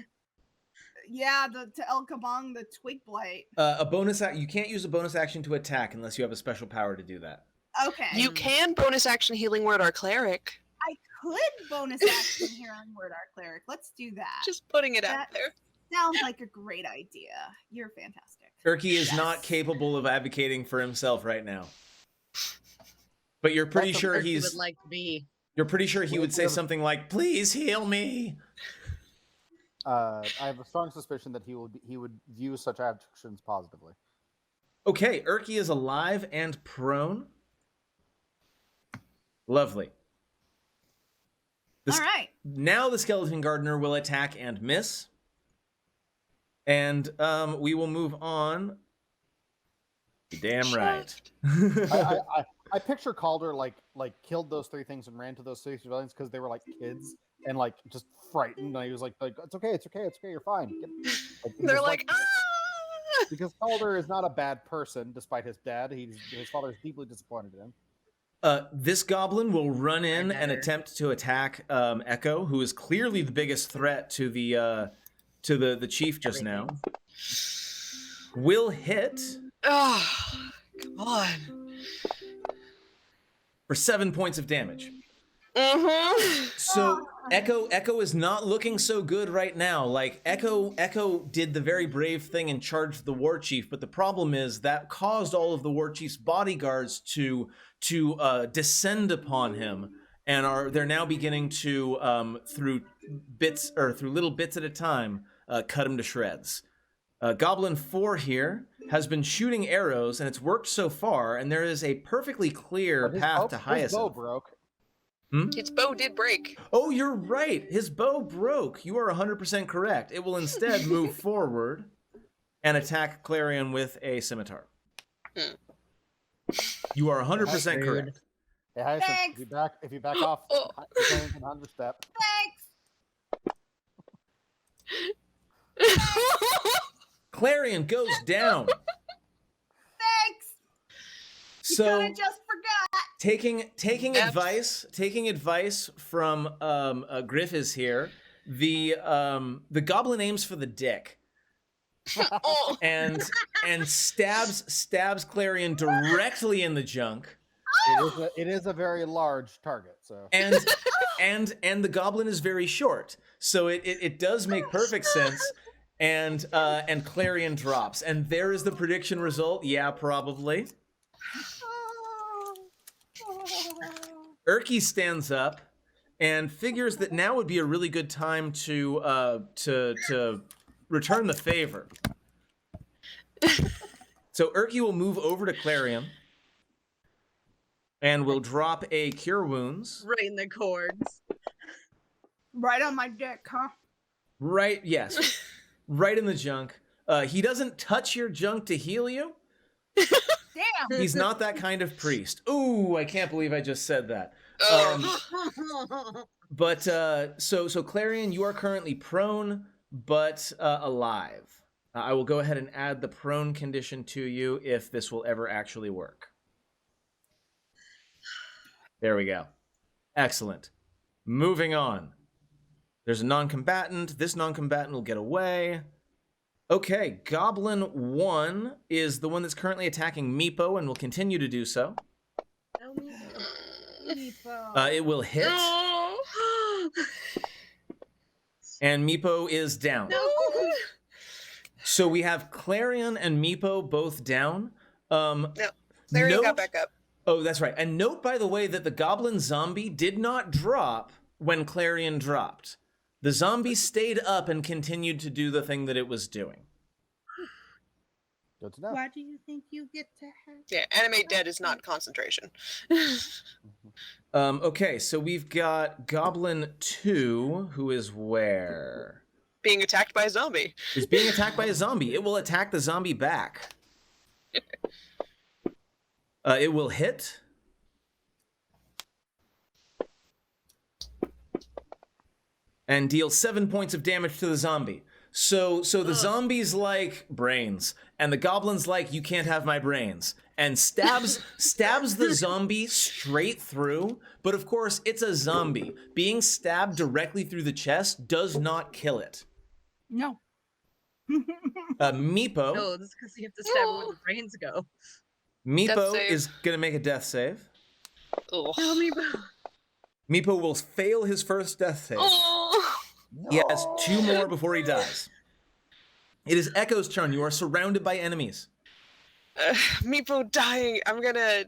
Yeah, to El Kabong the twig blight. A bonus act. You can't use a bonus action to attack unless you have a special power to do that. Okay. You can bonus action healing word our cleric. I could bonus action here on Word Art Cleric. Let's do that. Just putting it out That- there. Sounds like a great idea. You're fantastic. Erky is Yes. not capable of advocating for himself right now. But you're pretty That's sure what Percy he's. would like to be. You're pretty sure he Well, would say yeah. something like, "Please heal me." I have a strong suspicion that he would view such actions positively. Okay, Erky is alive and prone. Lovely. All right. Now the skeleton gardener will attack and miss. And we will move on. Damn right. I picture Calder like killed those 3 things and ran to those 3 civilians because they were like kids and like just frightened. And he was like it's okay, you're fine. He They're was like, ah! because Calder is not a bad person, despite his dad. His father is deeply disappointed in him. This goblin will run in and better. attempt to attack Echo, who is clearly the biggest threat to the chief just now. Will hit Oh, come on. for 7 points of damage. Mm-hmm. So Echo is not looking so good right now. Like Echo did the very brave thing and charged the war chief, but the problem is that caused all of the war chief's bodyguards to descend upon him, and they're now beginning to through little bits at a time cut him to shreds. Goblin 4 here has been shooting arrows, and it's worked so far, and there is a perfectly clear But path to his bow Hyacinth. broke. Its bow did break. Oh, you're right. His bow broke. You are 100% correct. It will instead move forward and attack Clarion with a scimitar. You are 100% Rude. correct. Hey, Hyacinth, Thanks. if you back off, Oh. Clarion can 100 step. Thanks. Clarion goes down. Thanks. You So kinda just forgot. taking Yep. advice from Griff is here. The goblin aims for the dick Oh. and stabs Clarion directly in the junk. It is a very large target, so. And the goblin is very short, so it does make perfect sense. And Clarion drops, and there is the prediction result. Yeah, probably. Erky stands up and figures that now would be a really good time to return the favor. So Erky will move over to Clarion and will drop a Cure Wounds. Right in the cords. Right on my dick, huh? Right, yes. Right in the junk. He doesn't touch your junk to heal you. Damn. He's not that kind of priest. Ooh, I can't believe I just said that. But so Clarion, you are currently prone, but alive. I will go ahead and add the prone condition to you if this will ever actually work. There we go. Excellent. Moving on. There's a non-combatant. This non-combatant will get away. Okay, Goblin 1 is the one that's currently attacking Meepo and will continue to do so. Oh, It will hit, and Meepo is down. no. So we have Clarion and Meepo both down. Clarion note- got back up. Oh, that's right. And note, by the way, that the Goblin zombie did not drop when Clarion dropped. The zombie stayed up and continued to do the thing that it was doing. Good to know. Why do you think you get to have? Yeah, animate dead is not concentration. Okay, so we've got Goblin 2, who is where? Being attacked by a zombie. Is being attacked by a zombie. It will attack the zombie back. It will hit. And deal 7 points of damage to the zombie. So the zombie's like brains, and the goblin's like, you can't have my brains, and stabs the zombie straight through. But of course, it's a zombie. Being stabbed directly through the chest does not kill it. No. Meepo. No, this is because you have to stab where the brains go. Meepo Death save. is gonna make a death save. Oh. Tell me, Meepo will fail his first death save. Oh. He has 2 more before he dies. It is Echo's turn. You are surrounded by enemies. Meepo dying. I'm gonna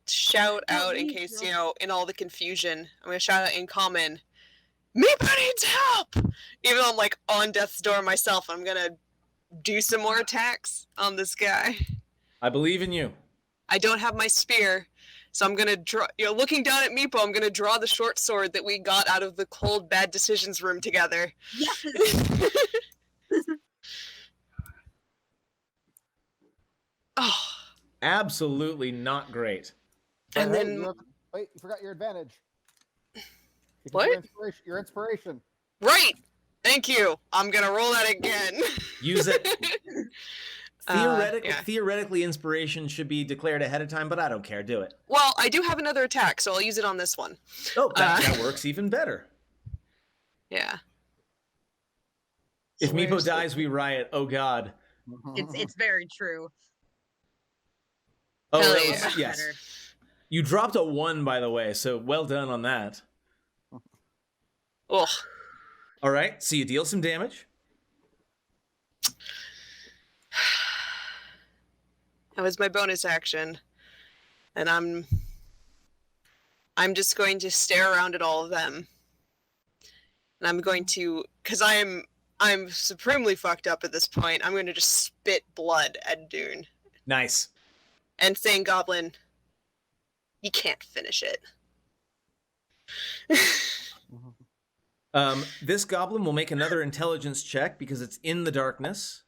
shout out in Meepo. case, in all the confusion. I'm gonna shout out in common, Meepo needs help! Even though I'm like on death's door myself, I'm gonna do some more attacks on this guy. I believe in you. I don't have my spear, so I'm gonna draw. Looking down at Meepo, I'm gonna draw the short sword that we got out of the cold bad decisions room together. yes. Oh, Absolutely not great. and Hey, then wait, you forgot your advantage. Because What? Your inspiration. right. Thank you. I'm gonna roll that again. Use it. Yeah. Theoretically, inspiration should be declared ahead of time, but I don't care. Do it. Well, I do have another attack, so I'll use it on this one. Oh, that works even better. Yeah. If Where's Meepo the- dies, we riot. Oh God. It's very true. Oh, Hell that yeah. was, yes. Better. You dropped a 1, by the way, so well done on that. Ugh. All right, so you deal some damage. That was my bonus action. And I'm just going to stare around at all of them. And I'm going to, because I'm supremely fucked up at this point, I'm going to just spit blood at Dune. Nice. And saying, Goblin, you can't finish it. This goblin will make another intelligence check because it's in the darkness.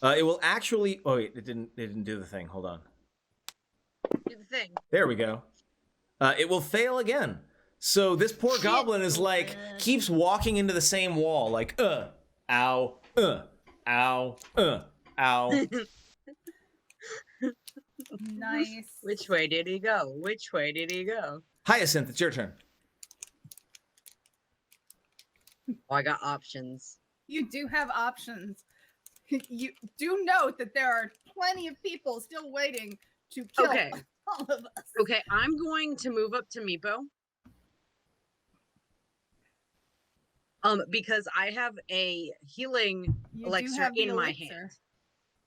It will actually. Oh wait, it didn't do the thing. Hold on. Do the thing. There we go. It will fail again. So this poor goblin is like keeps walking into the same wall, like ow, ow, ow. Nice. Which way did he go? Which way did he go? Hyacinth, it's your turn. Oh, I got options. You do have options. You do note that there are plenty of people still waiting to kill Okay. all of us. Okay, I'm going to move up to Meepo. Because I have a healing You do elixir have the in my elixir. hand.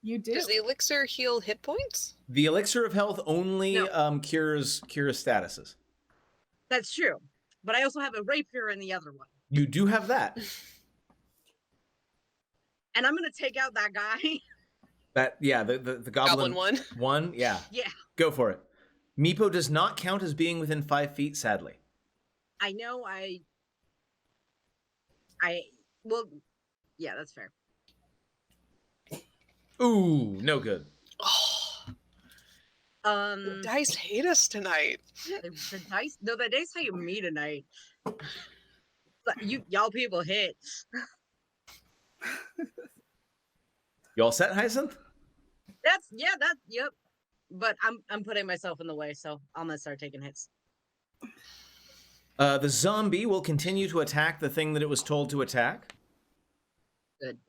You do. Does the elixir heal hit points? The elixir of health only No. cures statuses. That's true. But I also have a rapier in the other one. You do have that. And I'm gonna take out that guy. The goblin Goblin one. Yeah. Yeah. Go for it. Meepo does not count as being within 5 feet, sadly. I know well, yeah, that's fair. Ooh, no good. Oh, the dice hate us tonight. The dice, no, the dice hate me tonight. But y'all people hit. You all set, Hyacinth? Yep. But I'm putting myself in the way, so I'm gonna start taking hits. The zombie will continue to attack the thing that it was told to attack. Good.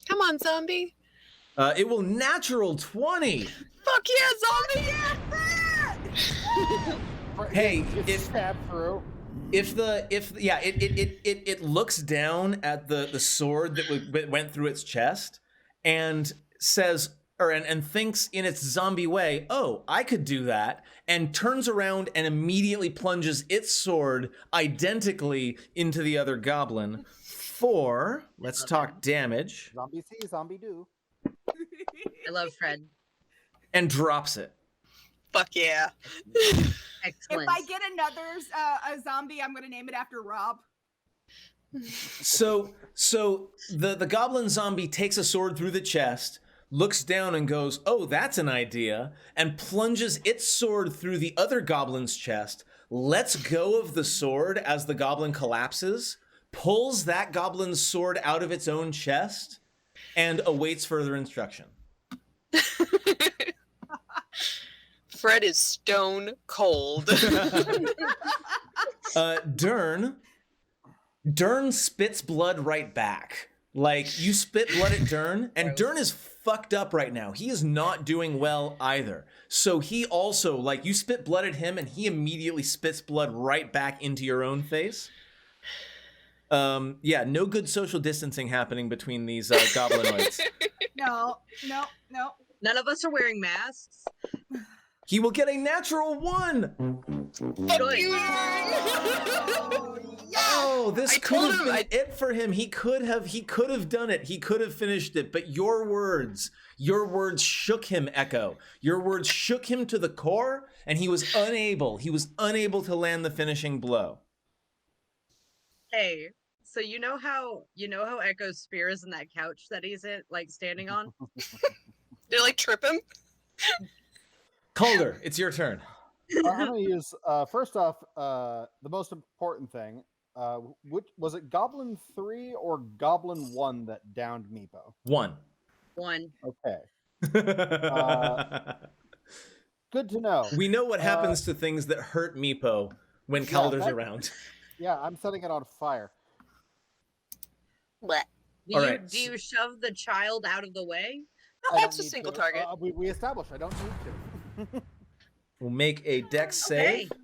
Come on, zombie. It will natural 20. Fuck yeah, zombie! Hey, Get stabbed through. It looks down at the sword that went through its chest and says, and thinks in its zombie way, oh, I could do that, and turns around and immediately plunges its sword identically into the other goblin for, let's talk damage, Zombie see, zombie do. I love Fred. and drops it. Fuck yeah. Excellent. If I get another a zombie, I'm gonna name it after Rob. So the goblin zombie takes a sword through the chest, looks down and goes, oh, that's an idea, and plunges its sword through the other goblin's chest, lets go of the sword as the goblin collapses, pulls that goblin's sword out of its own chest, and awaits further instruction. Fred is stone cold. Durnn spits blood right back. Like, you spit blood at Durnn, and Durnn is fucked up right now. He is not doing well either. So he also, like, you spit blood at him, and he immediately spits blood right back into your own face. Yeah, no good social distancing happening between these goblinoids. No. None of us are wearing masks. He will get a natural 1. Fuck you. Oh, this I could told have him, been it for him. He could have done it. He could have finished it. But your words shook him, Echo. Your words shook him to the core, and he was unable to land the finishing blow. Hey, so you know how Echo's spear is in that couch that he's standing on? Did I trip him? Calder, it's your turn. I'm going to use, first off, the most important thing. Which was it, Goblin 3 or Goblin 1 that downed Meepo? 1. Okay. Good to know. We know what happens to things that hurt Meepo when Calder's around. Yeah, I'm setting it on fire. What? Do you shove the child out of the way? No, I that's don't a need single to. target. We established I don't need to. We'll make a dex save. Okay.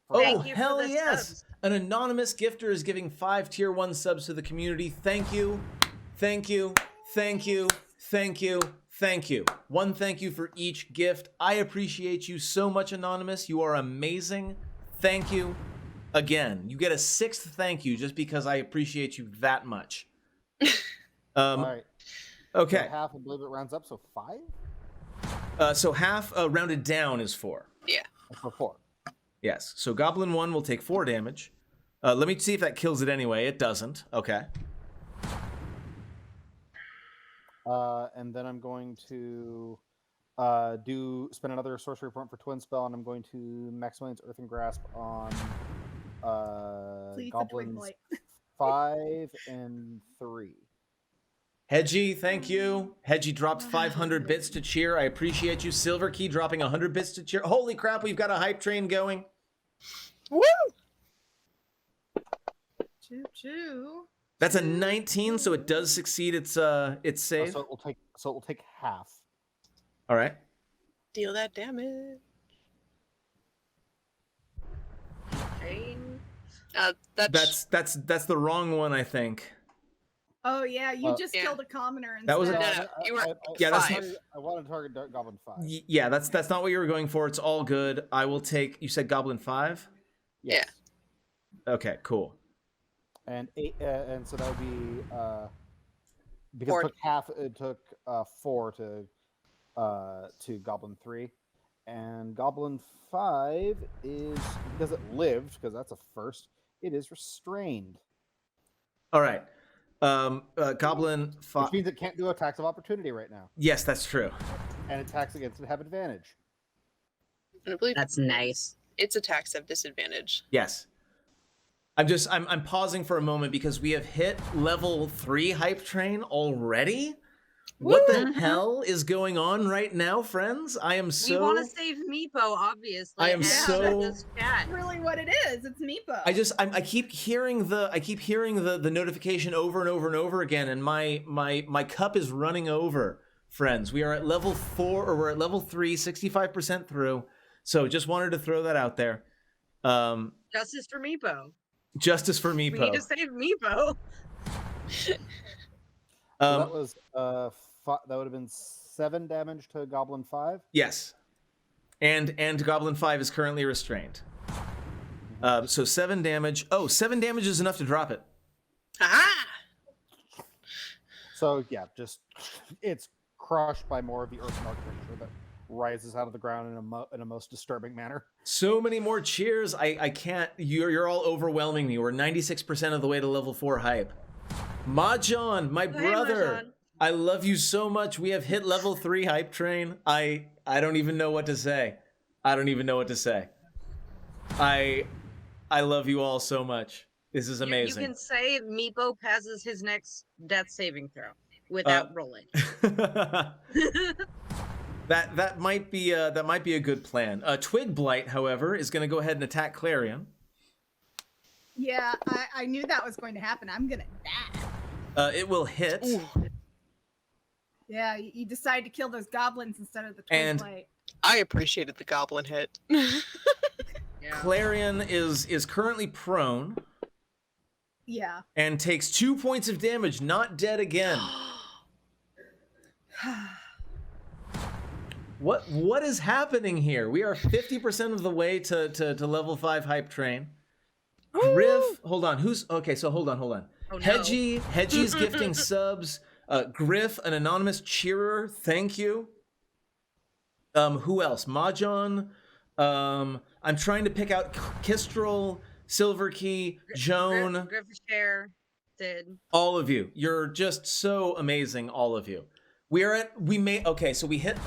Oh, Thank you for hell the yes! subs. An anonymous gifter is giving 5 tier 1 subs to the community. Thank you. Thank you. Thank you. Thank you. Thank you. 1 thank you for each gift. I appreciate you so much, Anonymous. You are amazing. Thank you. Again, you get a 6th thank you just because I appreciate you that much. All right. Okay. So half, I believe it rounds up, so 5? So half rounded down is 4. Yeah. So 4. Yes. So Goblin 1 will take 4 damage. Let me see if that kills it anyway. It doesn't. Okay. And then I'm going to spend another sorcery point for twin spell, and I'm going to maximize Earthen Grasp on Please, a twig goblins blight. 5 and 3. Hedgie, thank you. Hedgie dropped 500 bits to cheer. I appreciate you. Silver Key dropping 100 bits to cheer. Holy crap, we've got a hype train going. Woo! Choo choo. That's a 19, so it does succeed its save. So it will take half. All right. Deal that damage. Pain. That's That's the wrong one, I think. Oh yeah, you just Yeah. killed a commoner instead. That was a- No, you were Yeah, that's 5. I want to target Goblin 5. Yeah, that's not what you were going for. It's all good. I will take. You said Goblin 5. Yes. Okay, cool. And 8, and so that would be because 4. it took half. It took 4 to Goblin 3, and Goblin 5 is, because it lived, because that's a first. It is restrained, All right. Goblin 5. which means it can't do attacks of opportunity right now, Yes, that's true. and attacks against it have advantage. I believe That's nice. its attacks have disadvantage. Yes. I'm pausing for a moment because we have hit level 3 hype train already. What the Woo! hell is going on right now, friends? I am so. We want to save Meepo, obviously. I am and so- in this chat. That's really what it is. It's Meepo. I keep hearing the notification over and over and over again, and my cup is running over, friends. We are at level 4, or we're at level 3, 65% through. So just wanted to throw that out there. Justice for Meepo. Justice for We need Meepo. to save Meepo. So that was that would have been 7 damage to Goblin 5. Yes, and Goblin 5 is currently restrained. So 7 damage. Oh, 7 damage is enough to drop it. Aha! So yeah, just it's crushed by more of the earthen architecture that rises out of the ground in a most disturbing manner. So many more cheers. I can't. You're all overwhelming me. We're 96% of the way to level 4 hype. Mahjong, my Hey, brother. Mahjong. I love you so much. We have hit level 3 hype train. I don't even know what to say. I don't even know what to say. I love you all so much. This is amazing. You can say Meepo passes his next death saving throw without rolling. That might be a good plan. Twig Blight, however, is going to go ahead and attack Clarion. Yeah, I knew that was going to happen. I'm gonna die. It will hit. Ooh. Yeah, you decide to kill those goblins instead of the twin And- blight. I appreciated the goblin hit. Yeah. Clarion is currently prone Yeah. and takes 2 points of damage, not dead again. What is happening here? We are 50% of the way to level 5 hype train. Griff, hold on. Hold on. Oh, no. Hedgie's gifting subs. Griff, an anonymous cheerer, thank you. Who else? Mahjong. I'm trying to pick out Kistrel, Silver Key, Joan, Griffithshire did. all of you. You're just so amazing, all of you. Okay, so we hit.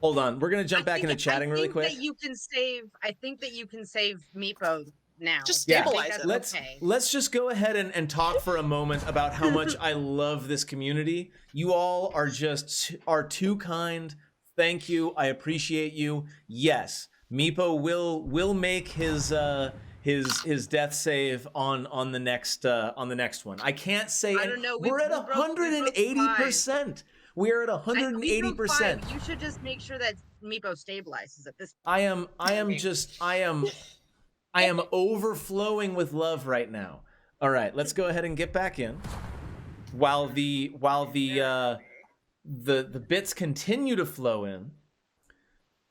Hold on, we're gonna jump back into chatting really quick. I think that you can save Meepo now. Just Yeah. stabilize I think it. that's Let's okay. let's just go ahead and talk for a moment about how much I love this community. You all are too kind. Thank you. I appreciate you. Yes, Meepo will make his death save on the next one. I can't say I don't know, we're at we broke 180%. We're at 180%. You should just make sure that Meepo stabilizes at this. I am overflowing with love right now. All right, let's go ahead and get back in. While the bits continue to flow in,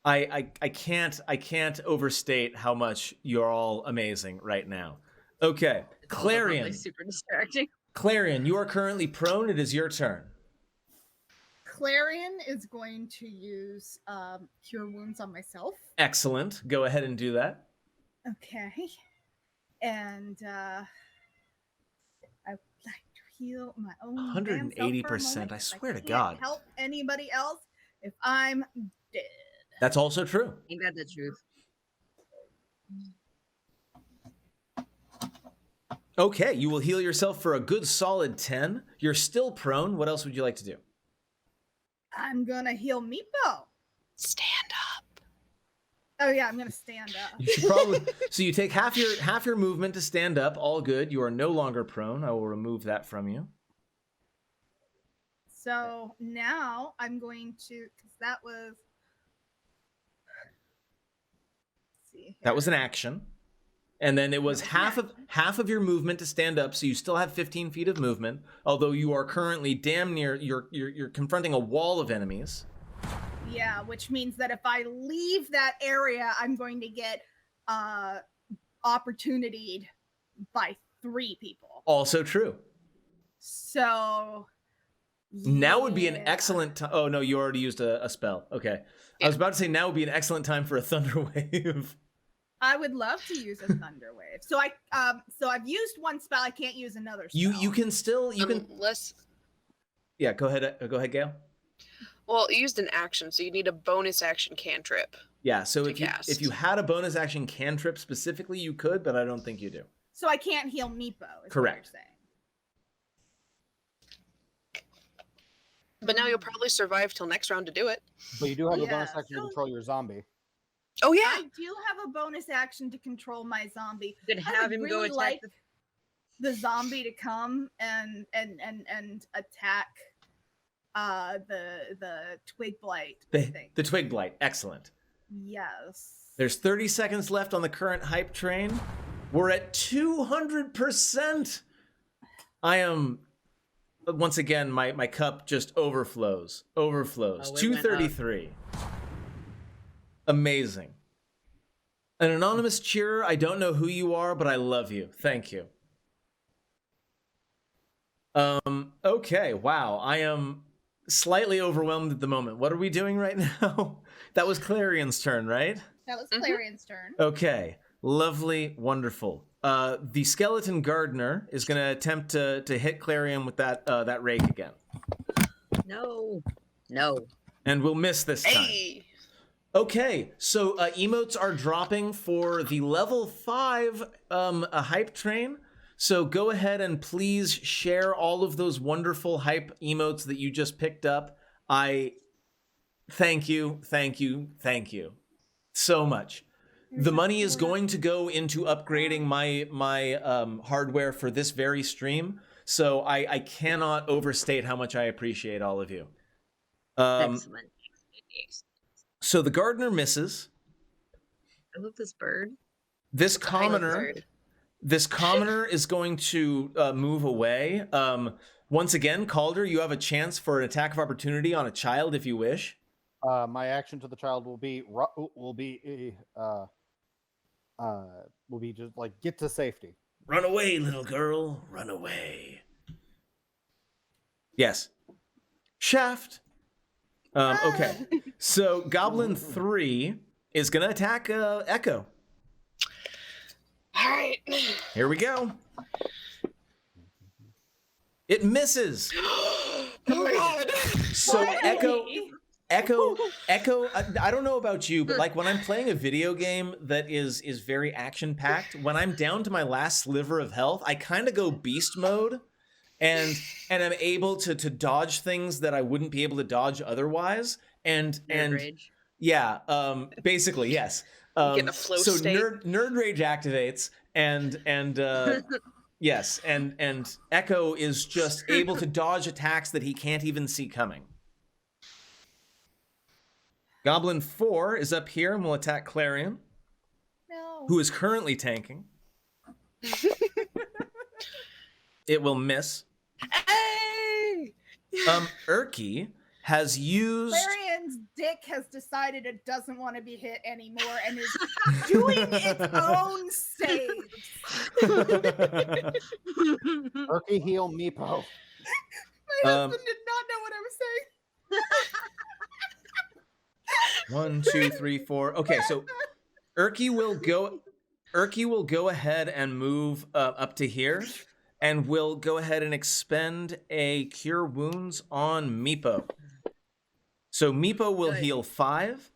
I can't overstate how much you're all amazing right now. Okay, Clarion. Probably super distracting. Clarion, you are currently prone. It is your turn. Clarion is going to use Cure Wounds on myself. Excellent. Go ahead and do that. Okay. And I would like to heal my own damn self for a 180%, moment, I 'cause swear to can't God. help anybody else if I'm dead. That's also true. Ain't that the truth? Okay, you will heal yourself for a good solid 10. You're still prone. What else would you like to do? I'm gonna heal Meepo. Stand up. Oh yeah, I'm gonna stand up. You should probably. So you take half your movement to stand up. All good. You are no longer prone. I will remove that from you. So now I'm going to, because that was. Let's see. That was an here. action, and then it was That was an half of your movement to stand up. So you still have 15 feet of movement, although you are currently damn near. You're confronting a wall of enemies. Yeah, which means that if I leave that area, I'm going to get opportunityed by 3 people. Also true. So Now would be an yeah. excellent time. Oh no, you already used a spell. Okay, I was about to say now would be an excellent time for a thunder wave. I would love to use a thunder wave. So I've used one spell. I can't use another spell. You can still can. Unless, Yeah, go ahead. Go ahead, Gail. well, you used an action, so you need a bonus action cantrip. Yeah, so To if cast. you had a bonus action cantrip specifically, you could, but I don't think you do. So I can't heal Meepo. Is Correct. What you're saying. But now you'll probably survive till next round to do it. But you do have a Yeah, bonus action to so- control your zombie. Oh yeah. I do have a bonus action to control my zombie. You could I have would him go really attack like the the zombie to come and attack the twig blight thing. The twig blight. Excellent. Yes. There's 30 seconds left on the current hype train. We're at 200%. I am once again my cup just overflows. Oh, it went up. 233. Amazing. An anonymous cheerer, I don't know who you are, but I love you. Thank you. Okay, wow. I am slightly overwhelmed at the moment. What are we doing right now? That was Clarion's turn, right? That was Mhm. Clarion's turn. Okay. Lovely, wonderful. The skeleton gardener is going to attempt to hit Clarion with that rake again. no. And we'll miss this time. Hey. Okay, so emotes are dropping for the level 5 a hype train. So go ahead and please share all of those wonderful hype emotes that you just picked up. I thank you so much. The money is going to go into upgrading my hardware for this very stream. So I cannot overstate how much I appreciate all of you. Excellent. So the gardener misses. I love this bird. This It's a highland commoner. bird. This commoner is going to move away. Once again, Calder, you have a chance for an attack of opportunity on a child if you wish. My action to the child will be just like get to safety. Run away, little girl. Run away. Yes. Shaft. Okay. So Goblin 3 is going to attack Echo. All right. Here we go. It misses. Oh my god. So Why? Echo, I don't know about you, but like when I'm playing a video game that is very action-packed, when I'm down to my last sliver of health, I kind of go beast mode and I'm able to dodge things that I wouldn't be able to dodge otherwise. And Rage. yeah, basically, yes. Get in a flow so state. nerd rage activates and yes, and Echo is just able to dodge attacks that he can't even see coming. Goblin 4 is up here and will attack Clarion, No. who is currently tanking. It will miss. Hey. Urki has used... Clarion's dick has decided it doesn't want to be hit anymore and is doing its own saves. Urky heal Meepo. My husband did not know what I was saying. 1, 2, 3, 4. Okay, so Urki will go... Erky will go ahead and move up to here, and will go ahead and expend a Cure Wounds on Meepo. So Meepo will Good. heal 5,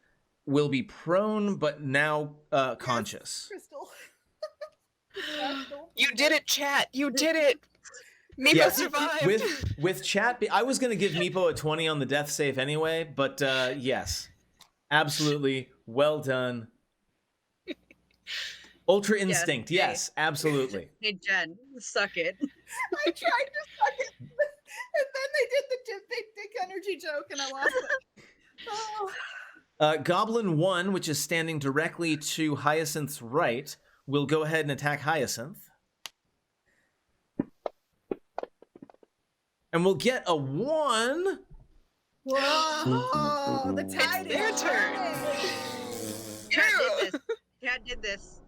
will be prone, but now conscious. Crystal. You did it, chat. You did it. Meepo Yeah, survived. with chat, I was going to give Meepo a 20 on the death save anyway, but yes, absolutely, well done. Ultra Instinct, hey. yes, absolutely. Hey, Jen, suck it. I tried to suck it, and then they did the big dick energy joke, and I lost it. Oh. Goblin 1, which is standing directly to Hyacinth's right, will go ahead and attack Hyacinth. And we'll get a 1. Whoa! The tide their is turn. turning. Cat did this.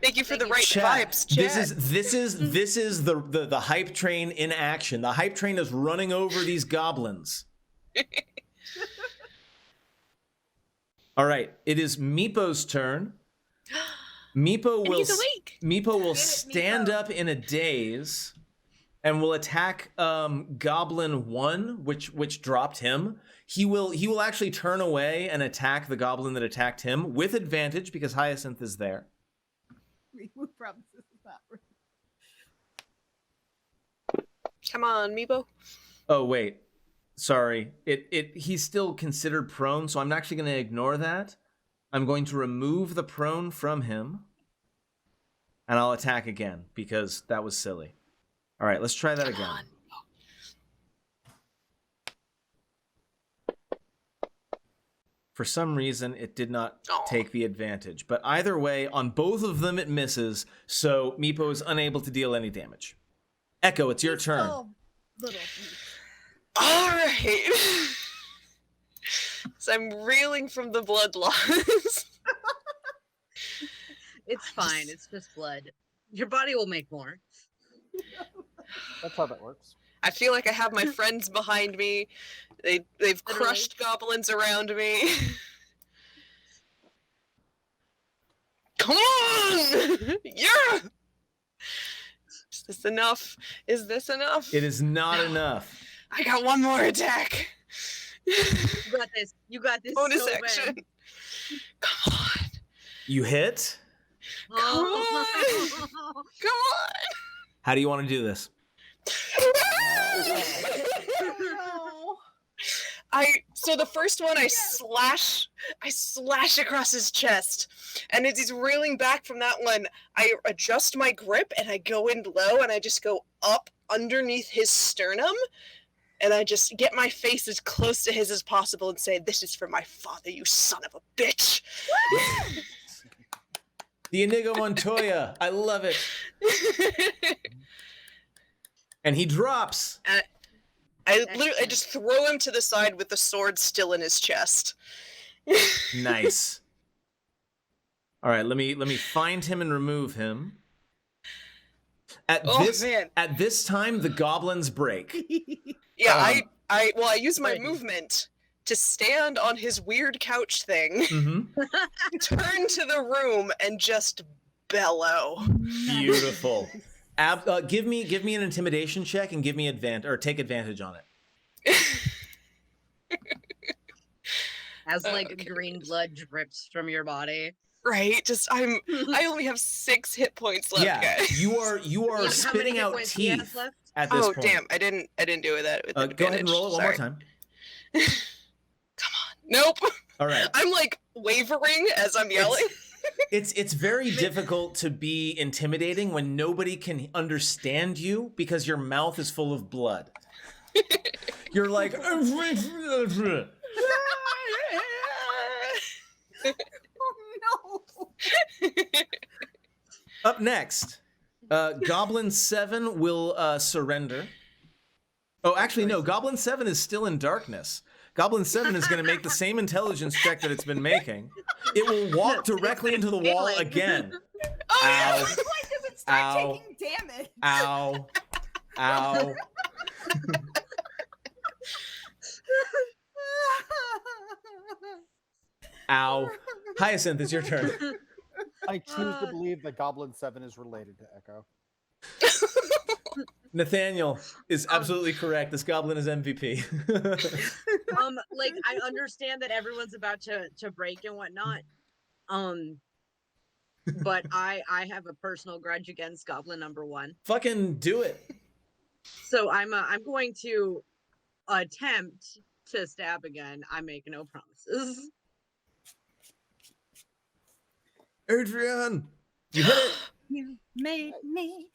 Thank you for the right Chat, vibes, chat. This is the hype train in action. The hype train is running over these goblins. All right, it is Meepo's turn. Meepo And he's awake. Meepo will Get it, stand Meepo. up in a daze and will attack Goblin 1, which dropped him. He will actually turn away and attack the goblin that attacked him with advantage because Hyacinth is there. Remove promises is not real. Come on, Meepo. Oh wait, sorry. He's still considered prone, so I'm actually going to ignore that. I'm going to remove the prone from him, and I'll attack again because that was silly. All right, let's try that Come again. on. For some reason, it did not Aw. take the advantage. But either way, on both of them, it misses, so Meepo is unable to deal any damage. Echo, it's your He's turn. still little. All right. So I'm reeling from the blood loss. It's fine. It's just blood. Your body will make more. That's how that works. I feel like I have my friends behind me. They've crushed goblins around me. Come on! Yeah! Is this enough? Is this enough? It is not enough. I got one more attack. You got this. You got this. Bonus so action. bad. Come on. You hit? Oh. Come on. How do you want to do this? No. So the first one I slash across his chest, and as he's reeling back from that one, I adjust my grip and I go in low and I just go up underneath his sternum, and I just get my face as close to his as possible and say, "This is for my father, you son of a bitch." The Inigo Montoya. I love it. And he drops. I just throw him to the side with the sword still in his chest. Nice. All right, let me find him and remove him. At this time, the goblins break. Yeah, I use my movement to stand on his weird couch thing, turn to the room, and just bellow. Beautiful. Give me an intimidation check and give me take advantage on it. As green blood drips from your body. Right, I only have 6 hit points left, Yeah, guys. you are How spitting many hit out points do you have teeth left? at this Oh point. damn! I didn't do that. With Go ahead and roll it one more Sorry. time. Come on. Nope. All right. I'm wavering as I'm yelling. It's very difficult to be intimidating when nobody can understand you because your mouth is full of blood. You're like. Oh no. Up next, Goblin 7 will surrender. Oh, actually, no. Goblin 7 is still in darkness. Goblin 7 is going to make the same intelligence check that it's been making. It will walk directly into the wall again. Oh, Ow. Why does it start Ow. taking damage? Ow. Ow. Ow. Hyacinth, it's your turn. I choose to believe that Goblin 7 is related to Echo. Nathaniel is absolutely correct. This goblin is MVP. Like I understand that everyone's about to break and whatnot. But I have a personal grudge against Goblin number 1. Fucking do it. So I'm going to attempt to stab again. I make no promises. Adrian, you hit it. You made me.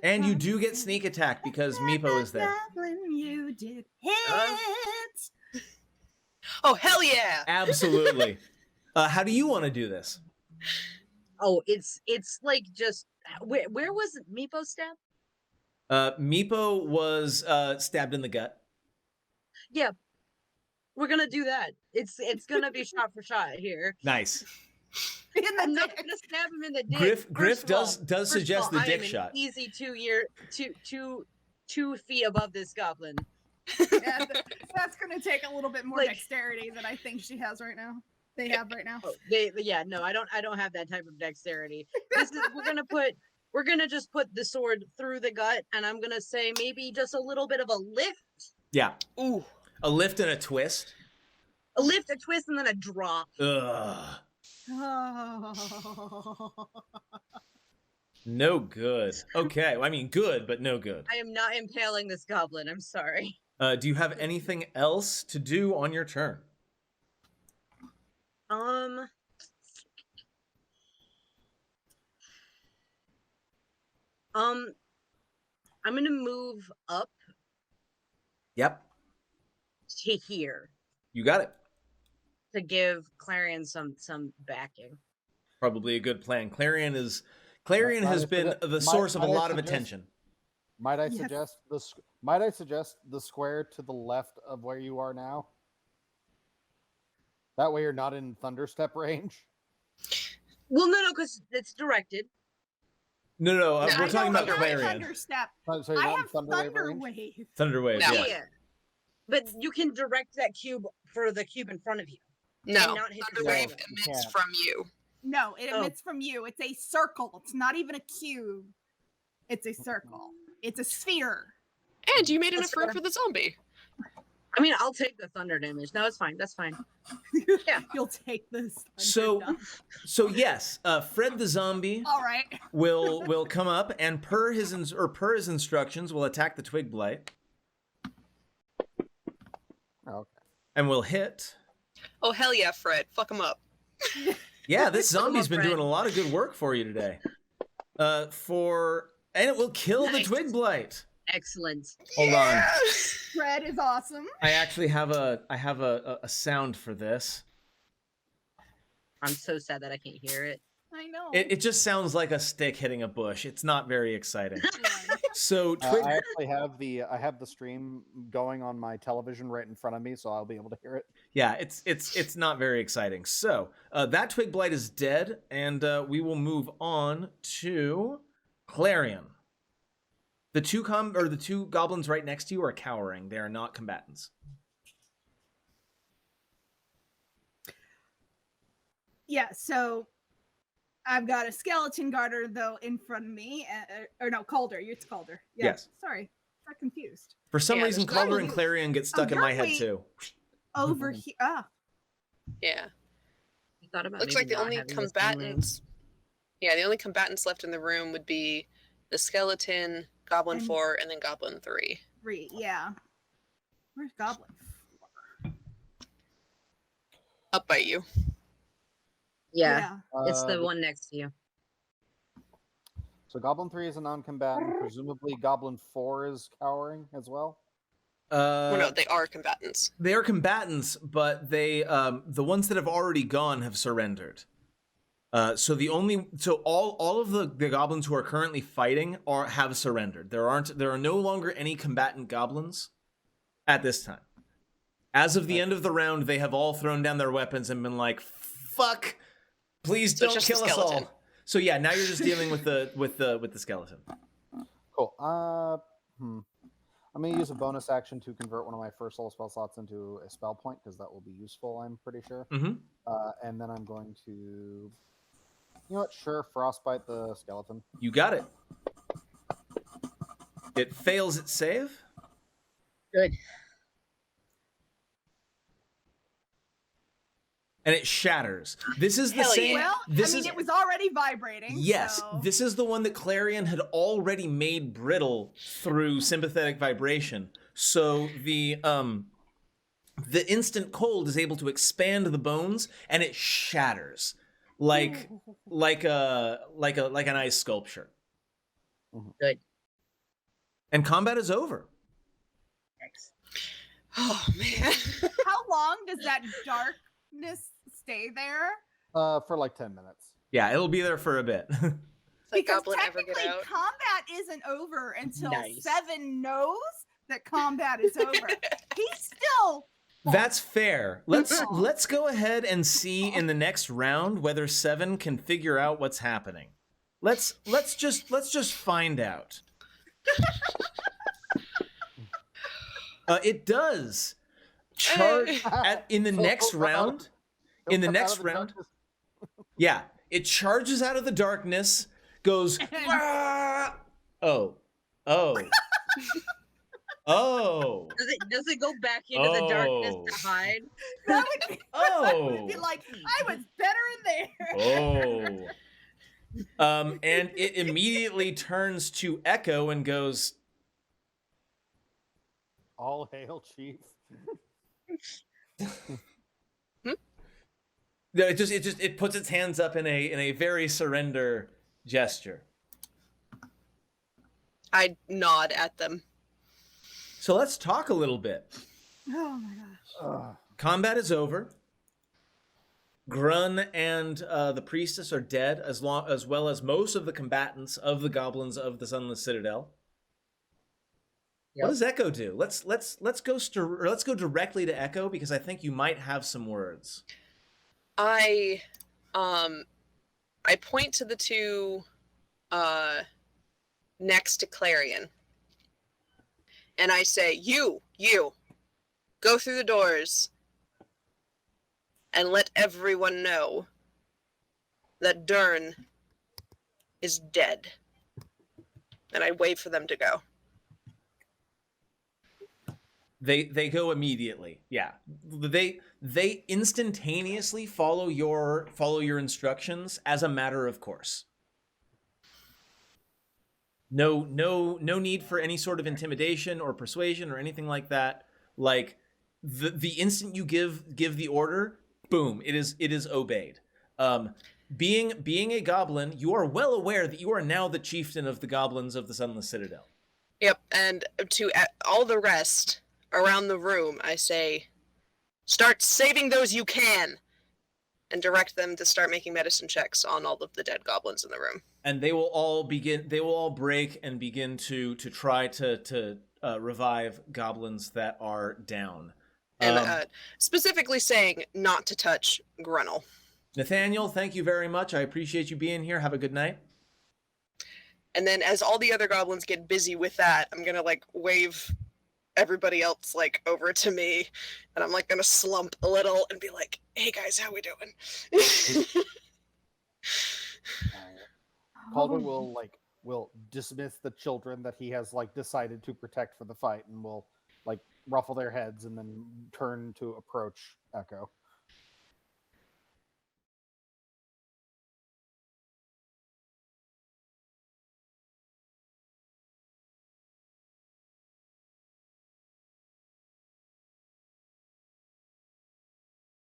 And you do get sneak attack because Meepo is there. Goblin, you did hit. Oh, hell yeah! Absolutely. How do you want to do this? Oh, it's like just where was Meepo stabbed? Meepo was stabbed in the gut. Yeah, we're gonna do that. It's gonna be shot for shot here. Nice. I'm not gonna stab him in the dick. Griff does first suggest of all, the dick I am shot. an easy 2 feet above this goblin. Yeah, that's going to take a little bit more Like- dexterity than I think she has right now. They have right now. Oh, no, I don't have that type of dexterity. We're gonna just put the sword through the gut, and I'm gonna say maybe just a little bit of a lift, Yeah. Ooh. A lift and a twist. a lift, a twist, and then a drop. Ugh. Oh. No good. Okay. I mean, good, but no good. I am not impaling this goblin. I'm sorry. Do you have anything else to do on your turn? I'm gonna move up Yep. to here You got it. to give Clarion some backing. Probably a good plan. Clarion has Might been I the source of a might I lot of suggest- attention. Might I Yes. suggest the square to the left of where you are now? That way you're not in thunderstep range. Well, no, because it's directed. No, No, we're I talking know about Thunder Wave. Clarion. Thunderstep. So you're I not in have Thunderwave Thunder range? Wave. Thunderwave, No. yeah. Yeah. But you can direct that cube for the cube in front of you. No, And not hit the Thunderwave wall. You emits can't. from you. No, it Oh. emits from you. It's a circle. It's not even a cube. It's a circle. It's a sphere. And you made an That's affront fair. for the zombie. I mean, I'll take the thunder damage. No, it's fine. That's fine. Yeah. You'll take this. So yes, Fred the zombie All right. will come up and per his instructions will attack the twig blight Oh, okay. and will hit. Oh, hell yeah, Fred. Fuck him up. Yeah, this zombie's been Fred. doing a lot of good work for you today. And it will kill the Nice. twig blight. Excellent. Hold on. Fred is awesome. I actually have a sound for this. I'm so sad that I can't hear it. I know. It just sounds like a stick hitting a bush. It's not very exciting. So twig I actually have the stream going on my television right in front of me, so I'll be able to hear it. Yeah, it's not very exciting. So that twig blight is dead, and we will move on to Clarion. The two goblins right next to you are cowering. They are not combatants. Yeah, so I've got a skeleton garter though in front of me, or no, Calder. It's Calder. Yeah, Yes. Sorry, got confused. For some Yeah, reason, there's Calder not- and Clarion get stuck in you're my head way- too. Over here. Ah, Yeah. I thought about Looks maybe like the not only having this in the room. combatants. Yeah, the only combatants left in the room would be the skeleton, Goblin And- 4, and then Goblin 3. 3. Yeah. Where's Goblin? Up by you. Yeah, it's the Uh, one next to you. So Goblin 3 is a non-combatant. Presumably Goblin 4 is cowering as well. Well, no, they are combatants. They are combatants, but they the ones that have already gone have surrendered. So all of the goblins who are currently fighting have surrendered. There are no longer any combatant goblins at this time. As of the end of the round, they have all thrown down their weapons and been like, "Fuck, please So don't it's just kill the us all." skeleton. So yeah, now you're just dealing with the skeleton. Cool. I'm gonna use a bonus action to convert one of my first level spell slots into a spell point because that will be useful. I'm pretty sure. Mm-hmm. And then I'm going to You know what? Sure, frostbite the skeleton. You got it. It fails its save. Good. And it shatters. This is the Hell same. yeah. Well, This I mean, is it was already vibrating. yes. So... This is the one that Clarion had already made brittle through sympathetic vibration. So the instant cold is able to expand the bones, and it shatters like an ice sculpture. Good. And combat is over. Thanks. Oh man. How long does that darkness stay there? For like 10 minutes. Yeah, it'll be there for a bit. Like Because Goblin ever technically, get out? combat isn't over until Nice. 7 knows that combat is over. He's still. That's fair. Let's Aw. let's go ahead and see in the next round whether 7 can figure out what's happening. Let's just find out. It does. In the next round. In the next round. Yeah, it charges out of the darkness, goes. "Ah!" Oh. Oh. Oh. Does it go back into the darkness Oh. to hide? That would be, Oh. be like, I was better in there. Oh. And it immediately turns to Echo and goes, All hail, chief. no, it puts its hands up in a very surrender gesture. I nod at them. So let's talk a little bit. Oh my gosh. Combat is over. Grun and the priestess are dead, as well as most of the combatants of the goblins of the Sunless Citadel. What does Echo do? Let's go directly to Echo because I think you might have some words. I point to the two next to Clarion. And I say, you, go through the doors and let everyone know that Durnn is dead. And I wait for them to go. They go immediately. Yeah. They instantaneously follow your instructions as a matter of course. No need for any sort of intimidation or persuasion or anything like that. Like the instant you give the order, boom, it is obeyed. Being a goblin, you are well aware that you are now the chieftain of the goblins of the Sunless Citadel. Yep, and to all the rest around the room, I say, start saving those you can, and direct them to start making medicine checks on all of the dead goblins in the room. And they will all break and begin to try to revive goblins that are down. And specifically saying not to touch Grunnel. Nathaniel, thank you very much. I appreciate you being here. Have a good night. And then as all the other goblins get busy with that, I'm gonna wave everybody else over to me, and I'm gonna slump a little and be like, "Hey guys, how we doing?" Caldwell will dismiss the children that he has decided to protect for the fight, and will ruffle their heads and then turn to approach Echo.